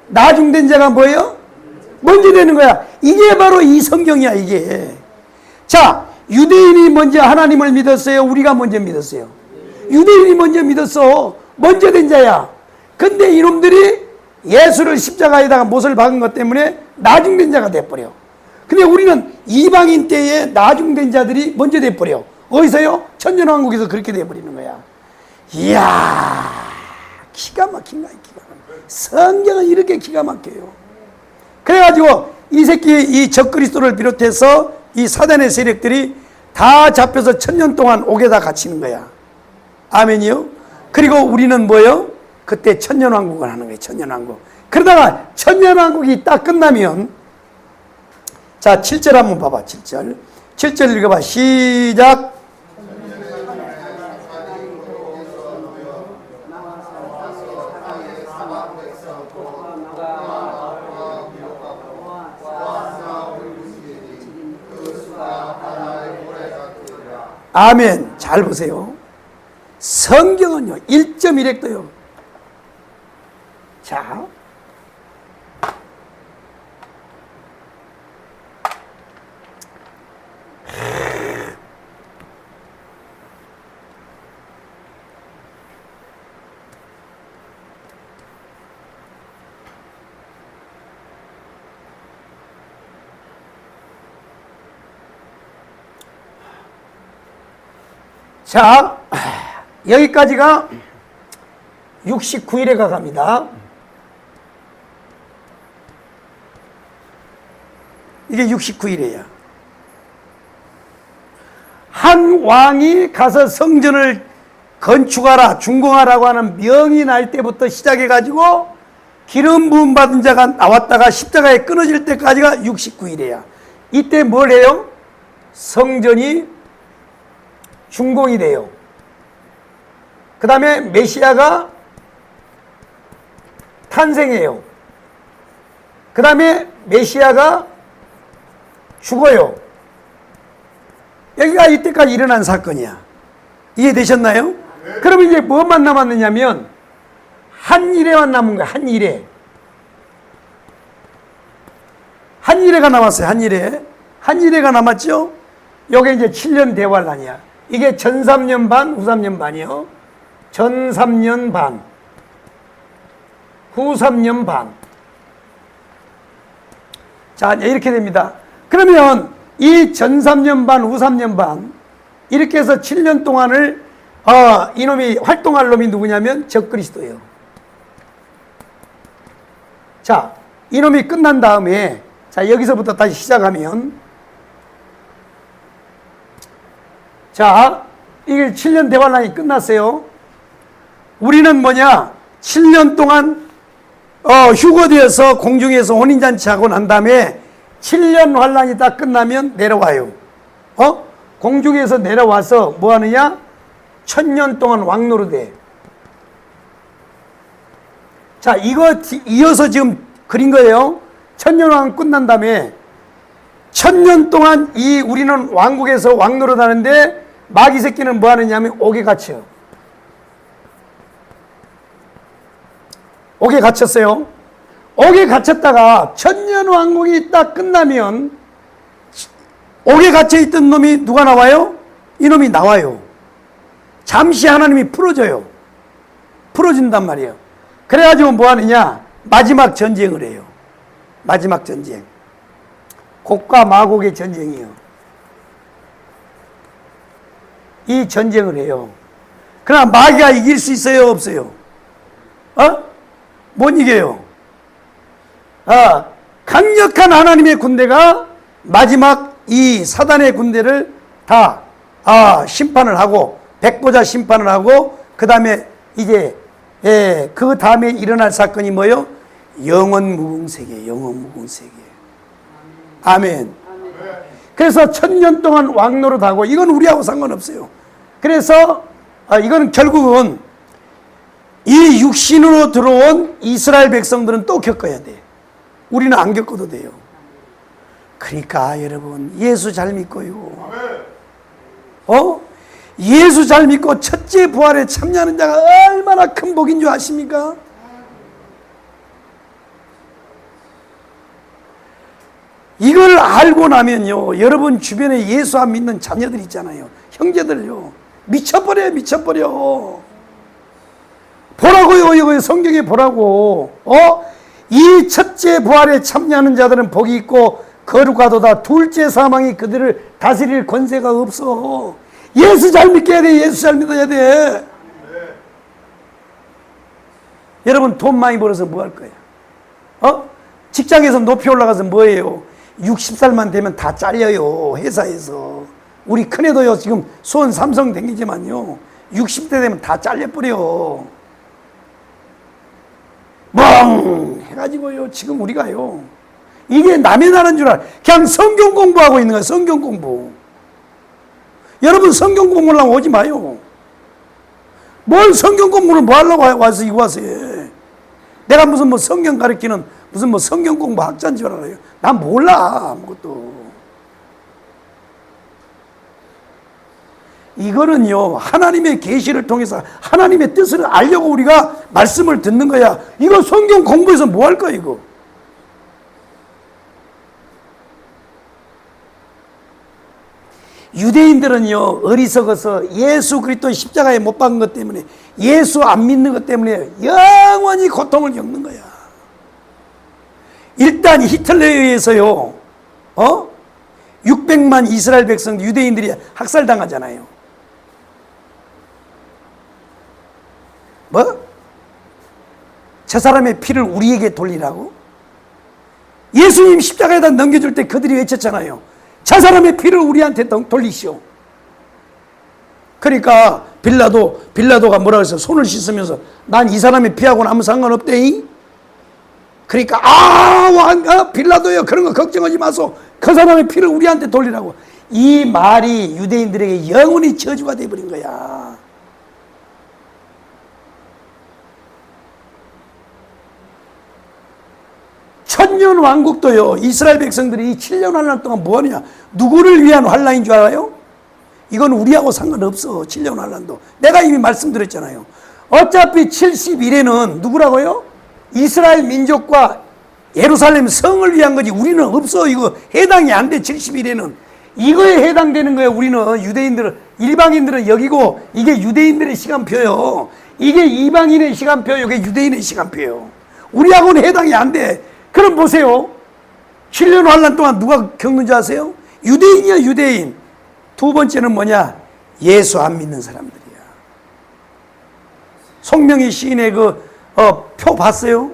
나중된 자가 뭐예요? 먼저 되는 거야. 이게 바로 이 성경이야, 이게. 자, 유대인이 먼저 하나님을 믿었어요? 우리가 먼저 믿었어요? 유대인이 먼저 믿었어. 먼저 된 자야. 근데 이놈들이 예수를 십자가에다가 못을 박은 것 때문에 나중된 자가 돼버려. 근데 우리는 이방인 때에 나중된 자들이 먼저 돼버려. 어디서요? 천년왕국에서 그렇게 돼버리는 거야. 이야, 기가 막힌 거야, 기가 막혀. 성경은 이렇게 기가 막혀요. 그래가지고 이 적그리스도를 비롯해서 이 사단의 세력들이 다 잡혀서 1000년 동안 옥에다 갇히는 거야. 아멘이요? 그리고 우리는 뭐요? 그때 천년왕국을 하는 거예요. 천년왕국. 그러다가 천년왕국이 딱 끝나면, 자 7절 한번 봐봐. 7절 읽어봐. 시작. 아멘. 잘 보세요. 성경은요 1.1획도요 자, 자, 여기까지가 69일에 가갑니다. 이게 69일이에요. 한 왕이 가서 성전을 건축하라, 준공하라고 하는 명이 날 때부터 시작해가지고 기름 부음 받은 자가 나왔다가 십자가에 끊어질 때까지가 69일이에요. 이때 뭘 해요? 성전이 준공이 돼요. 그 다음에 메시아가 탄생해요. 그 다음에 메시아가 죽어요. 여기가 이때까지 일어난 사건이야. 이해되셨나요? 네. 그럼 이제 뭐만 남았느냐면 한 일에만 남은 거야. 한 일에. 한 일에가 남았어요. 한 일에. 한 일에가 남았죠? 요게 이제 7년 대환란이야. 이게 전 3년 반, 후 3년 반이요. 전 3년 반, 후 3년 반. 자, 이렇게 됩니다. 그러면 이 전 3년 반, 후 3년 반, 이렇게 해서 7년 동안을 이놈이 활동할 놈이 누구냐면 적그리스도예요. 자, 이놈이 끝난 다음에, 자, 여기서부터 다시 시작하면, 자, 이게 7년 대환란이 끝났어요. 우리는 뭐냐? 7년 동안 휴거되어서 공중에서 혼인잔치하고 난 다음에 7년 환란이 다 끝나면 내려와요. 공중에서 내려와서 뭐 하느냐? 1000년 동안 왕노릇해. 자, 이거 이어서 지금 그린 거예요. 1000년 왕 끝난 다음에 1000년 동안 우리는 왕국에서 왕노릇 하는데 마귀 새끼는 뭐 하느냐면 옥에 갇혀요. 옥에 갇혔어요. 옥에 갇혔다가 1000년 왕국이 딱 끝나면 옥에 갇혀있던 놈이 누가 나와요? 이놈이 나와요. 잠시 하나님이 풀어줘요. 풀어준단 말이에요. 그래가지고 뭐 하느냐? 마지막 전쟁을 해요. 마지막 전쟁. 곡과 마곡의 전쟁이에요. 이 전쟁을 해요. 그러나 마귀가 이길 수 있어요? 없어요? 못 이겨요. 강력한 하나님의 군대가 마지막 이 사단의 군대를 다 심판을 하고 백보자 심판을 하고 그 다음에 이제 그 다음에 일어날 사건이 뭐예요? 영원 무궁세계, 영원 무궁세계. 아멘. 그래서 1000년 동안 왕노릇하고 이건 우리하고 상관없어요. 그래서 이건 결국은 이 육신으로 들어온 이스라엘 백성들은 또 겪어야 돼. 우리는 안 겪어도 돼요. 그러니까 여러분 예수 잘 믿고요. 예수 잘 믿고 첫째 부활에 참여하는 자가 얼마나 큰 복인 줄 아십니까? 이걸 알고 나면요, 여러분 주변에 예수 안 믿는 자녀들 있잖아요. 형제들요. 미쳐버려요, 미쳐버려. 보라고요, 이거 성경에 보라고. 이 첫째 부활에 참여하는 자들은 복이 있고 거룩하도다. 둘째 사망이 그들을 다스릴 권세가 없어. 예수 잘 믿게 돼. 예수 잘 믿어야 돼. 네. 여러분 돈 많이 벌어서 뭐 할 거야? 직장에서 높이 올라가서 뭐예요? 60살만 되면 다 잘려요. 회사에서. 우리 큰애도요 지금 수원 삼성 댕기지만요 60대 되면 다 잘려버려. 멍 해가지고요 지금 우리가요 이게 남의 나라인 줄 알아. 그냥 성경 공부하고 있는 거야. 성경 공부. 여러분 성경 공부를 하고 오지 마요. 뭘 성경 공부를 뭐 하려고 와서 이거 와서 해. 내가 무슨 뭐 성경 가르치는 무슨 뭐 성경 공부 학자인 줄 알아요. 난 몰라 아무것도. 이거는요, 하나님의 계시를 통해서 하나님의 뜻을 알려고 우리가 말씀을 듣는 거야. 이거 성경 공부해서 뭐 할 거야, 이거? 유대인들은요, 어리석어서 예수 그리스도 십자가에 못 박은 것 때문에, 예수 안 믿는 것 때문에 영원히 고통을 겪는 거야. 일단 히틀러에 의해서요, 600만 이스라엘 백성 유대인들이 학살당하잖아요. 뭐? 저 사람의 피를 우리에게 돌리라고? 예수님 십자가에다 넘겨줄 때 그들이 외쳤잖아요. 저 사람의 피를 우리한테 돌리시오. 그러니까 빌라도가 뭐라 그랬어? 손을 씻으면서 난 이 사람의 피하고는 아무 상관없대잉. 그러니까 왕 빌라도요, 그런 거 걱정하지 마소. 그 사람의 피를 우리한테 돌리라고. 이 말이 유대인들에게 영원히 저주가 돼버린 거야. 천년 왕국도요, 이스라엘 백성들이 이 7년 환란 동안 뭐 하느냐? 누구를 위한 환란인 줄 알아요? 이건 우리하고 상관없어. 7년 환란도 내가 이미 말씀드렸잖아요. 어차피 70일에는 누구라고요? 이스라엘 민족과 예루살렘 성을 위한 거지. 우리는 없어. 이거 해당이 안 돼. 70일에는 이거에 해당되는 거예요. 우리는 유대인들은, 일방인들은 여기고, 이게 유대인들의 시간표요, 이게 이방인의 시간표요, 이게 유대인의 시간표요. 우리하고는 해당이 안 돼. 그럼 보세요. 7년 환란 동안 누가 겪는지 아세요? 유대인이야, 유대인. 두 번째는 뭐냐? 예수 안 믿는 사람들이야. 송명희 시인의 표 봤어요?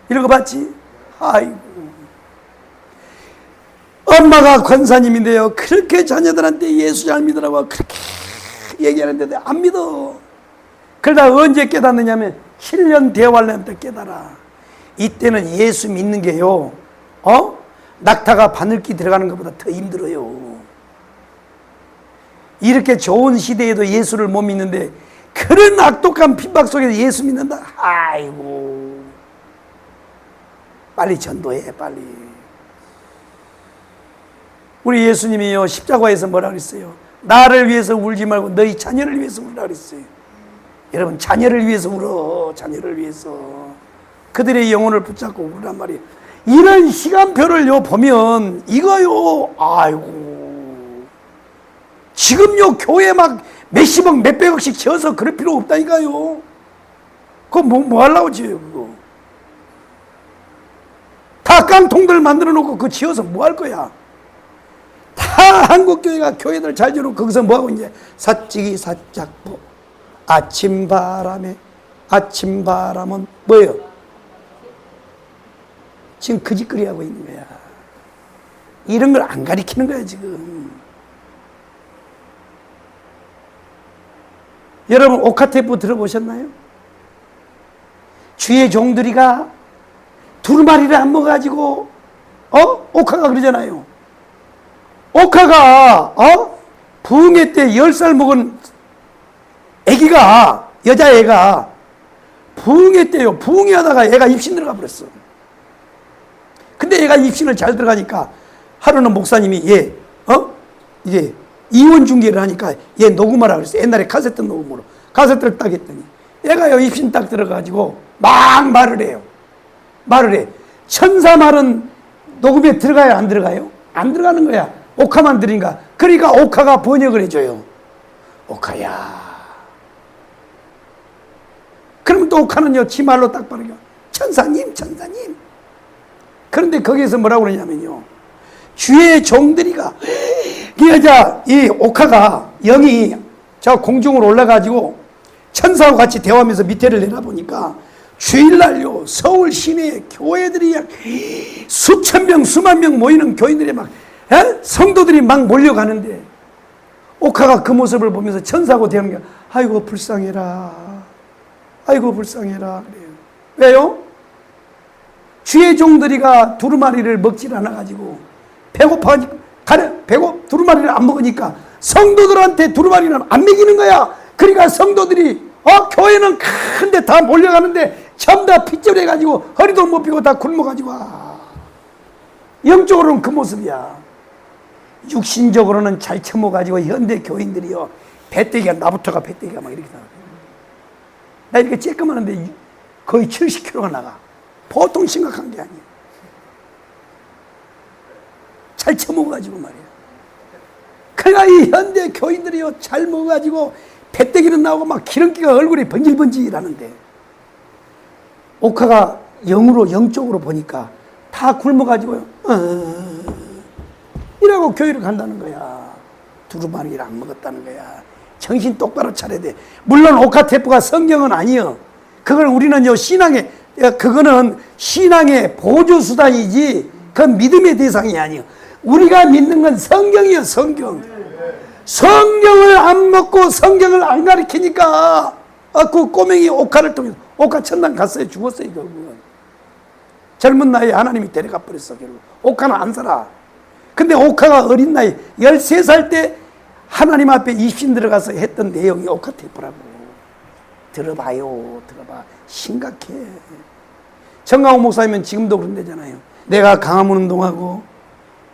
읽어봤지? 아이고. 엄마가 권사님인데요, 그렇게 자녀들한테 예수 잘 믿으라고 그렇게 얘기하는데 안 믿어. 그러다 언제 깨닫느냐면 7년 대환란 때 깨달아. 이때는 예수 믿는 게요, 낙타가 바늘기 들어가는 것보다 더 힘들어요. 이렇게 좋은 시대에도 예수를 못 믿는데 그런 악독한 핍박 속에서 예수 믿는다? 아이고. 빨리 전도해, 빨리. 우리 예수님이요, 십자가에서 뭐라 그랬어요? 나를 위해서 울지 말고 너희 자녀를 위해서 울라 그랬어요. 여러분, 자녀를 위해서 울어. 자녀를 위해서. 그들의 영혼을 붙잡고 울란 말이에요. 이런 시간표를요 보면 이거요, 아이고, 지금요 교회 막 몇십억 몇백억씩 지어서 그럴 필요 없다니까요. 그거 뭐 하려고 지어요? 그거 다 깡통들 만들어 놓고 그거 지어서 뭐 할 거야? 다 한국교회가 교회들 잘 지어놓고 거기서 뭐하고 이제 사찌기 사짝보. 아침바람은 뭐예요? 지금 그 짓거리 하고 있는 거야. 이런 걸 안 가리키는 거야 지금. 여러분, 오카테프 들어보셨나요? 주의 종들이가 두루마리를 안 먹어가지고 오카가 그러잖아요. 오카가 부흥회 때 10살 먹은 애기가, 여자애가 부흥회 때요, 부흥회 하다가 애가 입신 들어가 버렸어. 근데 얘가 입신을 잘 들어가니까 하루는 목사님이 이게 이혼 중계를 하니까 얘 녹음하라 그랬어. 옛날에 카세트 녹음으로 카세트를 딱 했더니 얘가요 입신 딱 들어가지고 막 말을 해요. 말을 해. 천사 말은 녹음에 들어가요, 안 들어가요? 안 들어가는 거야. 오카만 들으니까. 그러니까 오카가 번역을 해줘요. 오카야. 그러면 또 오카는요 지 말로 딱 바르게 천사님, 천사님. 그런데 거기에서 뭐라고 그러냐면요, 주의 종들이가, 이 오카가 영이 저 공중으로 올라가지고 천사와 같이 대화하면서 밑에를 내다보니까 주일날요 서울 시내에 교회들이 약 수천 명 수만 명 모이는 교인들이 막 성도들이 막 몰려가는데 오카가 그 모습을 보면서 천사하고 대하면 아이고 불쌍해라, 아이고 불쌍해라 그래요. 왜요? 주의 종들이가 두루마리를 먹질 않아가지고 배고파가지고 두루마리를 안 먹으니까 성도들한테 두루마리는 안 먹이는 거야. 그러니까 성도들이 교회는 큰데 다 몰려가는데 전부 다 핏절해가지고 허리도 못 펴고 다 굶어가지고 영적으로는 그 모습이야. 육신적으로는 잘 처먹어가지고 현대 교인들이요, 배때기가, 나부터가 배때기가 막 이렇게 나와요. 나 이렇게 쬐끔 하는데 거의 70kg가 나가. 보통 심각한 게 아니에요. 잘 처먹어가지고 말이야. 그러니까 이 현대 교인들이요, 잘 먹어가지고 배때기는 나오고 막 기름기가 얼굴에 번질번질하는데, 옥화가 영적으로 보니까 다 굶어가지고요, 이라고 교회를 간다는 거야. 두루마리를 안 먹었다는 거야. 정신 똑바로 차려야 돼. 물론 옥화테프가 성경은 아니요. 그걸 우리는요, 그거는 신앙의 보조수단이지, 그건 믿음의 대상이 아니요. 우리가 믿는 건 성경이에요, 성경. 성경을 안 먹고 성경을 안 가르치니까, 그 꼬맹이 옥화를 통해서, 옥화 천당 갔어요, 죽었어요, 결국은. 젊은 나이에 하나님이 데려가 버렸어, 결국. 옥화는 안 살아. 근데 옥화가 어린 나이, 13살 때 하나님 앞에 입신 들어가서 했던 내용이 옥화테프라고. 들어봐요, 들어봐. 심각해. 정강호 목사님은 지금도 그런다잖아요. 내가 강화문 운동하고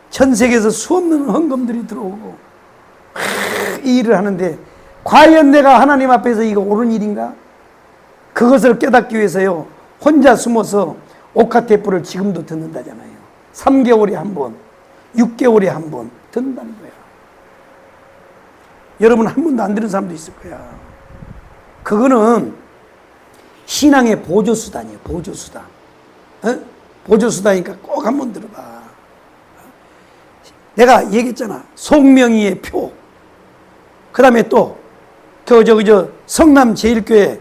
전 세계에서 수없는 헌금들이 들어오고 이 일을 하는데, 과연 내가 하나님 앞에서 이거 옳은 일인가? 그것을 깨닫기 위해서요, 혼자 숨어서 옥화테프를 지금도 듣는다잖아요. 3개월에 한 번, 6개월에 한 번 듣는다는 거야. 여러분 한 번도 안 들은 사람도 있을 거야. 그거는 신앙의 보조수단이에요, 보조수단. 보조수단이니까 꼭 한 번 들어봐. 내가 얘기했잖아. 송명희의 표. 그 다음에 또, 성남 제일교회,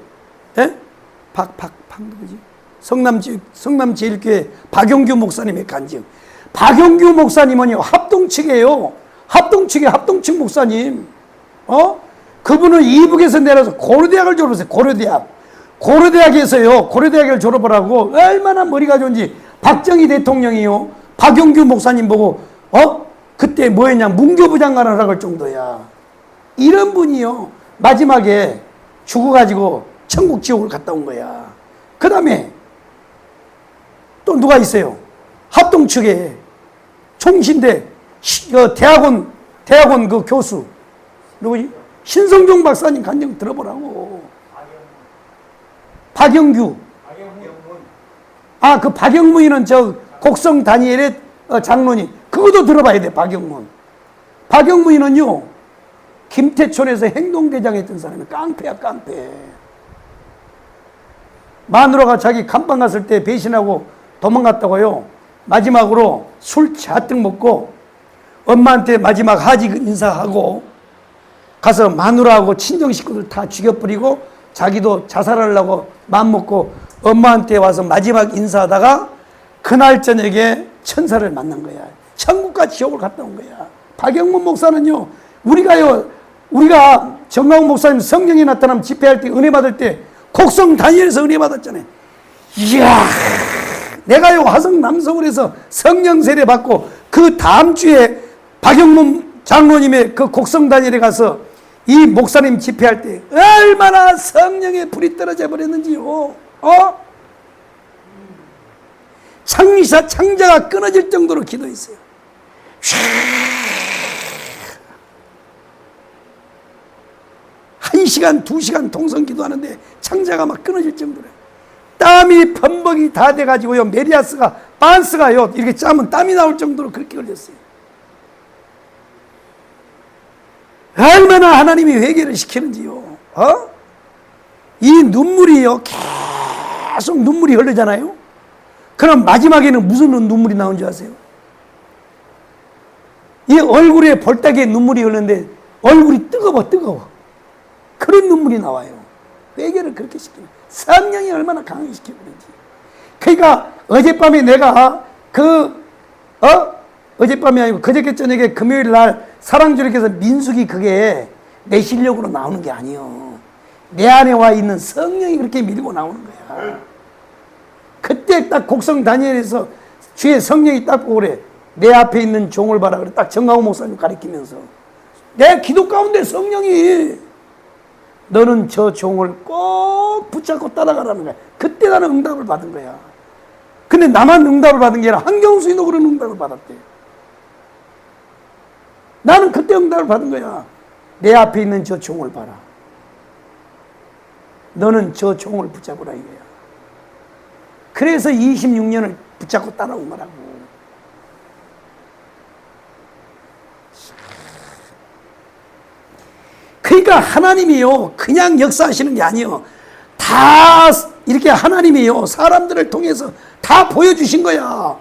누구지? 성남 제일교회 박용규 목사님의 간증. 박용규 목사님은요, 합동측이에요. 합동측 목사님. 그분은 이북에서 내려서 고려대학을 졸업했어요, 고려대학에서요, 고려대학을 졸업을 하고, 얼마나 머리가 좋은지, 박정희 대통령이요, 박용규 목사님 보고, 그때 뭐 했냐, 문교부 장관을 하라고 할 정도야. 이런 분이요, 마지막에 죽어가지고 천국 지옥을 갔다 온 거야. 그 다음에 또 누가 있어요? 합동측에 총신대 대학원 그 교수 누구지? 신성종 박사님 간증 들어보라고. 박영규. 그 박영문이는 저 곡성 다니엘의 장로님. 그것도 들어봐야 돼, 박영문. 박영문이는요, 김태촌에서 행동대장 했던 사람이 깡패야, 깡패. 마누라가 자기 감방 갔을 때 배신하고 도망갔다고요. 마지막으로 술 잔뜩 먹고 엄마한테 마지막 하직 인사하고 가서 마누라하고 친정 식구들 다 죽여버리고 자기도 자살하려고 마음먹고 엄마한테 와서 마지막 인사하다가 그날 저녁에 천사를 만난 거야. 천국과 지옥을 갔다 온 거야. 박영문 목사는요, 우리가 정강훈 목사님 성령이 나타나면 집회할 때 은혜 받을 때 곡성 다니엘에서 은혜 받았잖아요. 이야, 내가요 화성 남서울에서 성령 세례 받고 그 다음 주에 박영문 장로님의 그 곡성 다니엘에 가서 이 목사님 집회할 때 얼마나 성령의 불이 떨어져 버렸는지요. 창자가 끊어질 정도로 기도했어요. 1시간, 2시간 동성 기도하는데 창자가 막 끊어질 정도로 땀이 범벅이 다 돼가지고요, 메리아스가, 반스가요, 이렇게 짜면 땀이 나올 정도로 그렇게 걸렸어요. 얼마나 하나님이 회개를 시키는지요. 이 눈물이요, 계속 눈물이 흐르잖아요. 그럼 마지막에는 무슨 눈물이 나온 줄 아세요? 이 얼굴에 볼따기에 눈물이 흐르는데 얼굴이 뜨거워. 그런 눈물이 나와요. 회개를 그렇게 시키는, 성령이 얼마나 강하게 시켜버리는지. 그러니까 어젯밤에 내가 어젯밤이 아니고 그저께 저녁에 금요일 날 사랑주님께서 민숙이 그게 내 실력으로 나오는 게 아니요, 내 안에 와 있는 성령이 그렇게 밀고 나오는 거야. 그때 딱 곡성 다니엘에서 주의 성령이 딱 보고 그래, 내 앞에 있는 종을 봐라 그래. 딱 정강호 목사님 가리키면서 내 기도 가운데 성령이 너는 저 종을 꼭 붙잡고 따라가라는 거야. 그때 나는 응답을 받은 거야. 근데 나만 응답을 받은 게 아니라 한경수이도 그런 응답을 받았대. 나는 그때 응답을 받은 거야. 내 앞에 있는 저 종을 봐라. 너는 저 종을 붙잡으라 이거야. 그래서 26년을 붙잡고 따라온 거라고. 그러니까 하나님이요, 그냥 역사하시는 게 아니요, 다 이렇게 하나님이요, 사람들을 통해서 다 보여주신 거야.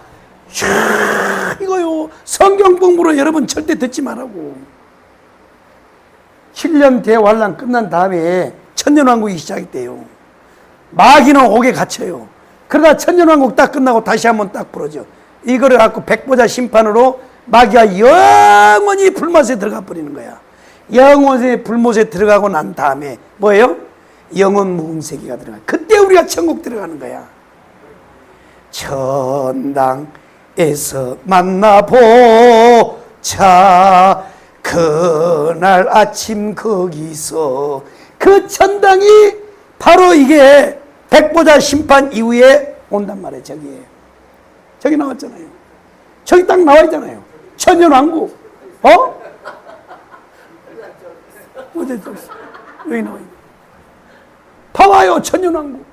이거요, 성경 공부로 여러분 절대 듣지 말라고. 7년 대환란 끝난 다음에 천년왕국이 시작됐대요. 마귀는 옥에 갇혀요. 그러다 천년왕국 딱 끝나고 다시 한번 딱 부러져. 이거를 갖고 백보자 심판으로 마귀가 영원히 불못에 들어가 버리는 거야. 영원히 불못에 들어가고 난 다음에 뭐예요? 영원 무궁세계가 들어가. 그때 우리가 천국 들어가는 거야. 천당에서 만나보자. 그날 아침 거기서. 그 천당이 바로 이게 백보자 심판 이후에 온단 말이에요. 저기에. 저기 나왔잖아요. 저기 딱 나와 있잖아요. 천년왕국. 어제 여기 나와 있네. 봐봐요. 천년왕국.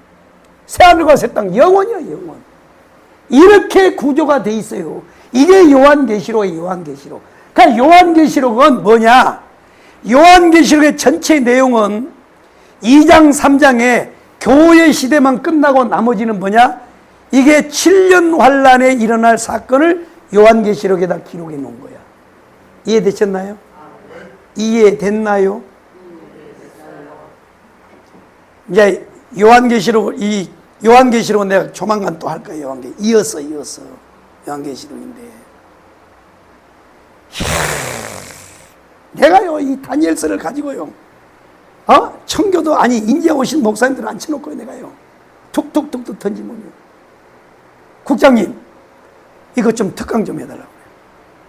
새하늘과 새 땅 영원이야, 영원. 이렇게 구조가 돼 있어요. 이게 요한계시록이에요. 요한계시록. 그러니까 요한계시록은 뭐냐? 요한계시록의 전체 내용은 2장 3장에 교회 시대만 끝나고 나머지는 뭐냐? 이게 7년 환란에 일어날 사건을 요한계시록에다 기록해 놓은 거야. 이해되셨나요? 이해됐나요? 이제 요한계시록은 내가 조만간 또 할 거예요. 이어서 요한계시록인데, 내가요 이 다니엘서를 가지고요, 청교도 아니 인디에 오신 목사님들 앉혀놓고 내가요 툭툭툭툭 던지면요, 국장님 이것 좀 특강 좀 해달라고 그래요.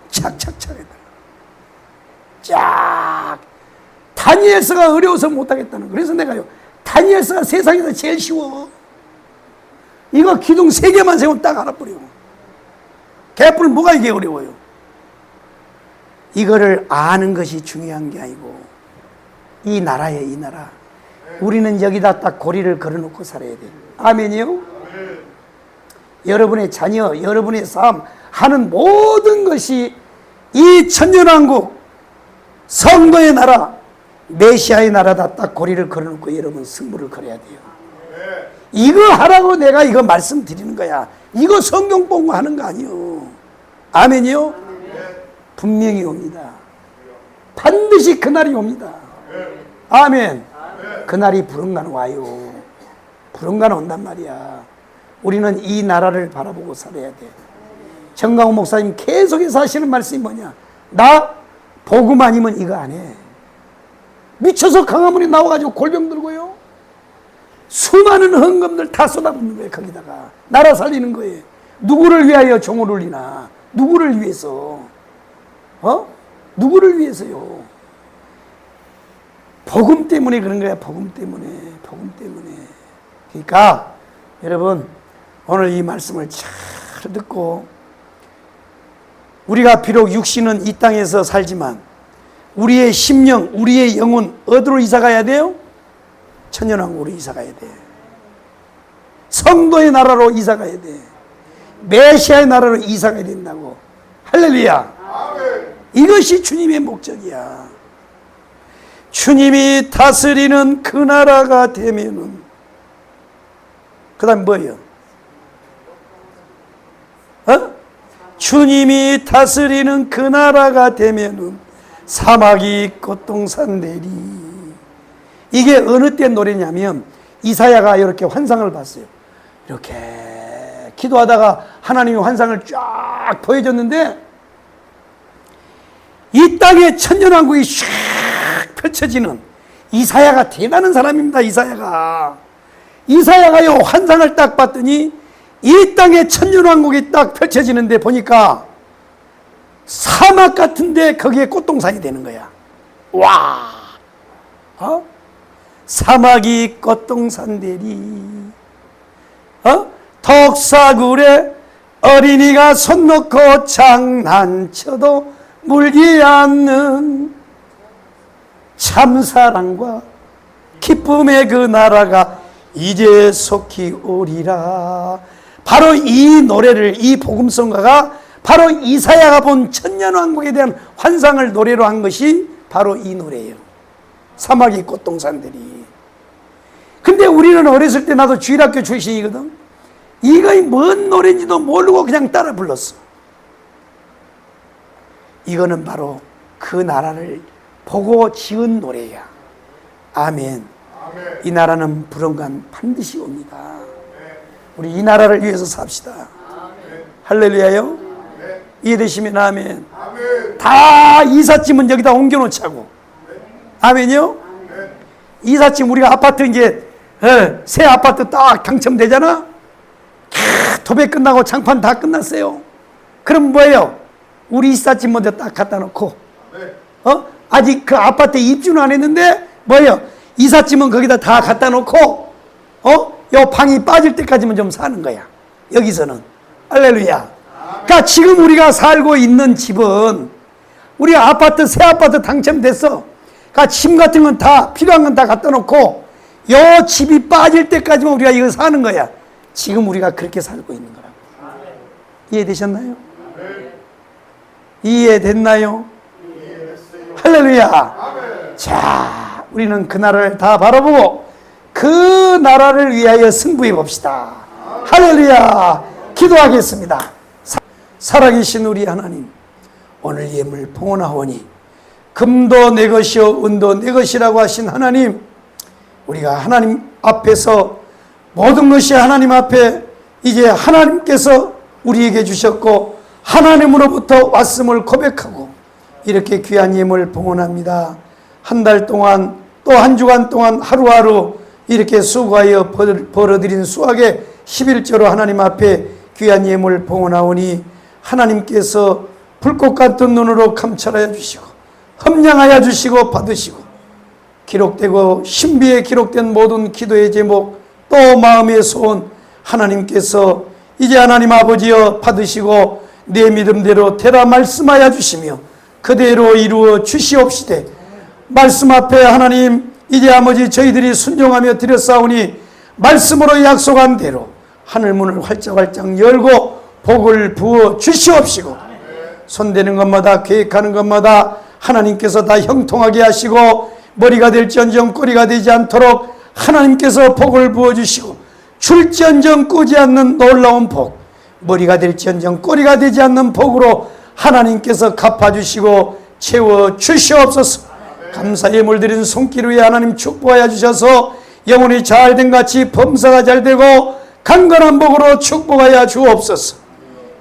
착착착 해달라고. 쫙. 다니엘서가 어려워서 못하겠다는. 그래서 내가요, 다니엘서가 세상에서 제일 쉬워. 이거 기둥 3개만 세우면 딱 알아버려. 개뿔 뭐가 이게 어려워요? 이거를 아는 것이 중요한 게 아니고, 이 나라예요, 이 나라. 우리는 여기다 딱 고리를 걸어놓고 살아야 돼. 아멘이요? 여러분의 자녀, 여러분의 삶, 하는 모든 것이 이 천년왕국, 성도의 나라, 메시아의 나라다 딱 고리를 걸어놓고 여러분 승부를 걸어야 돼요. 이거 하라고 내가 이거 말씀드리는 거야. 이거 성경 보고 하는 거 아니요. 아멘이요? 분명히 옵니다. 반드시 그날이 옵니다. 아멘. 그날이 부릉간 와요. 부릉간 온단 말이야. 우리는 이 나라를 바라보고 살아야 돼. 정강호 목사님 계속해서 하시는 말씀이 뭐냐? 나 복음 아니면 이거 안 해. 미쳐서 강화문에 나와가지고 골병 들고요, 수많은 헌금들 다 쏟아붓는 거예요. 거기다가 나라 살리는 거예요. 누구를 위하여 종을 울리나? 누구를 위해서? 누구를 위해서요? 복음 때문에 그런 거야. 복음 때문에. 그러니까 여러분, 오늘 이 말씀을 잘 듣고, 우리가 비록 육신은 이 땅에서 살지만 우리의 심령, 우리의 영혼 어디로 이사 가야 돼요? 천년왕국으로 이사 가야 돼. 성도의 나라로 이사 가야 돼. 메시아의 나라로 이사 가야 된다고. 할렐루야. 이것이 주님의 목적이야. 주님이 다스리는 그 나라가 되면은, 그 다음 뭐예요? 주님이 다스리는 그 나라가 되면은 사막이 꽃동산 되리. 이게 어느 때 노래냐면, 이사야가 이렇게 환상을 봤어요. 이렇게 기도하다가 하나님이 환상을 쫙 보여줬는데, 이 땅에 천년왕국이 샥 펼쳐지는, 이사야가 대단한 사람입니다. 이사야가요 환상을 딱 봤더니 이 땅에 천년왕국이 딱 펼쳐지는데 보니까 사막 같은데 거기에 꽃동산이 되는 거야. 와, 사막이 꽃동산 되리. 덕사굴에 어린이가 손 놓고 장난쳐도 물지 않는 참사랑과 기쁨의 그 나라가 이제 속히 오리라. 바로 이 노래를, 이 복음성가가 바로 이사야가 본 천년왕국에 대한 환상을 노래로 한 것이 바로 이 노래예요. 사막의 꽃동산들이. 근데 우리는 어렸을 때, 나도 주일학교 출신이거든. 이거 뭔 노래인지도 모르고 그냥 따라 불렀어. 이거는 바로 그 나라를 보고 지은 노래야. 아멘. 이 나라는 불언간 반드시 옵니다. 우리 이 나라를 위해서 삽시다. 할렐루야요. 이해되시면 아멘. 다 이삿짐은 여기다 옮겨놓자고. 아멘이요. 이삿짐, 우리가 아파트 이제 새 아파트 딱 당첨되잖아. 도배 끝나고 장판 다 끝났어요. 그럼 뭐예요? 우리 이삿짐 먼저 딱 갖다 놓고, 아직 그 아파트에 입주는 안 했는데 뭐예요? 이삿짐은 거기다 다 갖다 놓고, 요 방이 빠질 때까지만 좀 사는 거야. 여기서는. 할렐루야. 그러니까 지금 우리가 살고 있는 집은, 우리가 아파트, 새 아파트 당첨됐어. 그러니까 짐 같은 건 다, 필요한 건 다 갖다 놓고, 요 집이 빠질 때까지만 우리가 이거 사는 거야. 지금 우리가 그렇게 살고 있는 거라고. 이해되셨나요? 이해됐나요? 할렐루야. 자, 우리는 그 나라를 다 바라보고 그 나라를 위하여 승부해 봅시다. 할렐루야. 기도하겠습니다. 살아계신 우리 하나님, 오늘 예물 봉헌하오니 금도 내 것이요 은도 내 것이라고 하신 하나님, 우리가 하나님 앞에서 모든 것이 하나님 앞에 이제 하나님께서 우리에게 주셨고 하나님으로부터 왔음을 고백하고 이렇게 귀한 예물 봉헌합니다. 한 달 동안, 또 한 주간 동안 하루하루 이렇게 수고하여 벌어들인 수확의 11조로 하나님 앞에 귀한 예물 봉헌하오니 하나님께서 불꽃 같은 눈으로 감찰하여 주시고 험량하여 주시고 받으시고, 기록되고 신비에 기록된 모든 기도의 제목, 또 마음의 소원, 하나님께서 이제 하나님 아버지여 받으시고 내 믿음대로 되라 말씀하여 주시며 그대로 이루어 주시옵시되, 말씀 앞에 하나님 이제 아버지 저희들이 순종하며 드렸사오니 말씀으로 약속한 대로 하늘문을 활짝활짝 열고 복을 부어 주시옵시고, 손대는 것마다 계획하는 것마다 하나님께서 다 형통하게 하시고 머리가 될지언정 꼬리가 되지 않도록 하나님께서 복을 부어주시고, 줄지언정 꾸지 않는 놀라운 복, 머리가 될지언정 꼬리가 되지 않는 복으로 하나님께서 갚아주시고 채워주시옵소서. 감사의 물들인 손길 위에 하나님 축복하여 주셔서 영혼이 잘된 같이 범사가 잘되고 강건한 복으로 축복하여 주옵소서.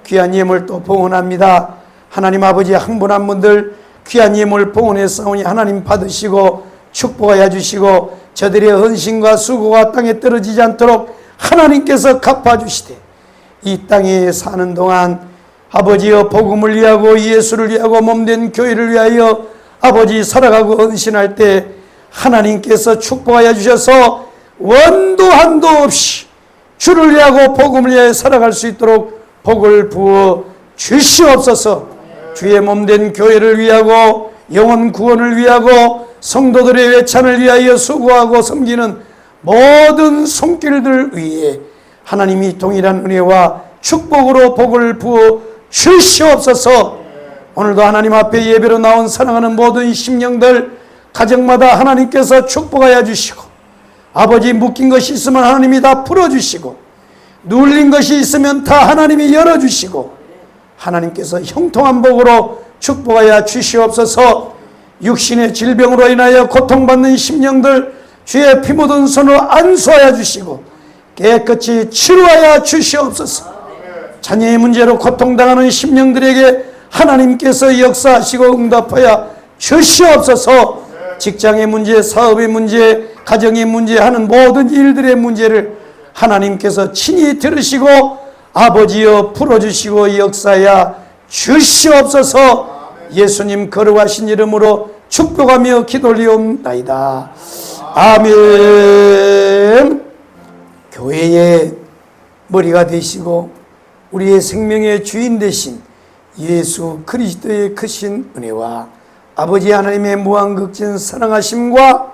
귀한 예물 또 봉헌합니다. 하나님 아버지, 한 분 한 분들 귀한 예물 봉헌했사오니 하나님 받으시고 축복하여 주시고 저들의 헌신과 수고가 땅에 떨어지지 않도록 하나님께서 갚아주시되, 이 땅에 사는 동안 아버지여 복음을 위하고 예수를 위하고 몸된 교회를 위하여 아버지 살아가고 헌신할 때 하나님께서 축복하여 주셔서 원도 한도 없이 주를 위하고 복음을 위하여 살아갈 수 있도록 복을 부어 주시옵소서. 주의 몸된 교회를 위하고 영혼 구원을 위하고 성도들의 외찬을 위하여 수고하고 섬기는 모든 손길들 위에 하나님이 동일한 은혜와 축복으로 복을 부어 주시옵소서. 오늘도 하나님 앞에 예배로 나온 사랑하는 모든 심령들 가정마다 하나님께서 축복하여 주시고, 아버지 묶인 것이 있으면 하나님이 다 풀어주시고, 눌린 것이 있으면 다 하나님이 열어주시고, 하나님께서 형통한 복으로 축복하여 주시옵소서. 육신의 질병으로 인하여 고통받는 심령들 주의 피 묻은 손으로 안수하여 주시고 깨끗이 치료하여 주시옵소서. 자녀의 문제로 고통당하는 심령들에게 하나님께서 역사하시고 응답하여 주시옵소서. 직장의 문제, 사업의 문제, 가정의 문제 하는 모든 일들의 문제를 하나님께서 친히 들으시고 아버지여 풀어주시고 역사하여 주시옵소서. 예수님 거룩하신 이름으로 축복하며 기도리옵나이다. 아멘. 교회의 머리가 되시고 우리의 생명의 주인 되신 예수 그리스도의 크신 은혜와 아버지 하나님의 무한극진 사랑하심과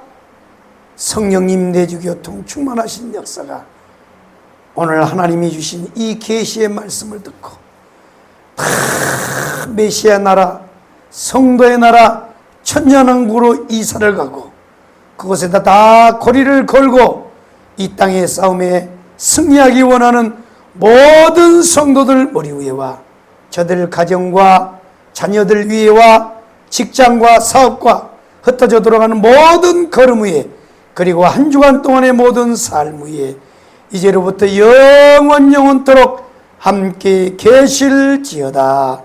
성령님 내주교통 충만하신 역사가 오늘 하나님이 주신 이 계시의 말씀을 듣고 다 메시아 나라, 성도의 나라 천년왕국으로 이사를 가고 그곳에다 다 고리를 걸고 이 땅의 싸움에 승리하기 원하는 모든 성도들 머리 위에와 저들 가정과 자녀들 위에와 직장과 사업과 흩어져 돌아가는 모든 걸음 위에 그리고 한 주간 동안의 모든 삶 위에 이제로부터 영원토록 함께 계실지어다.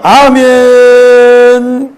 아멘.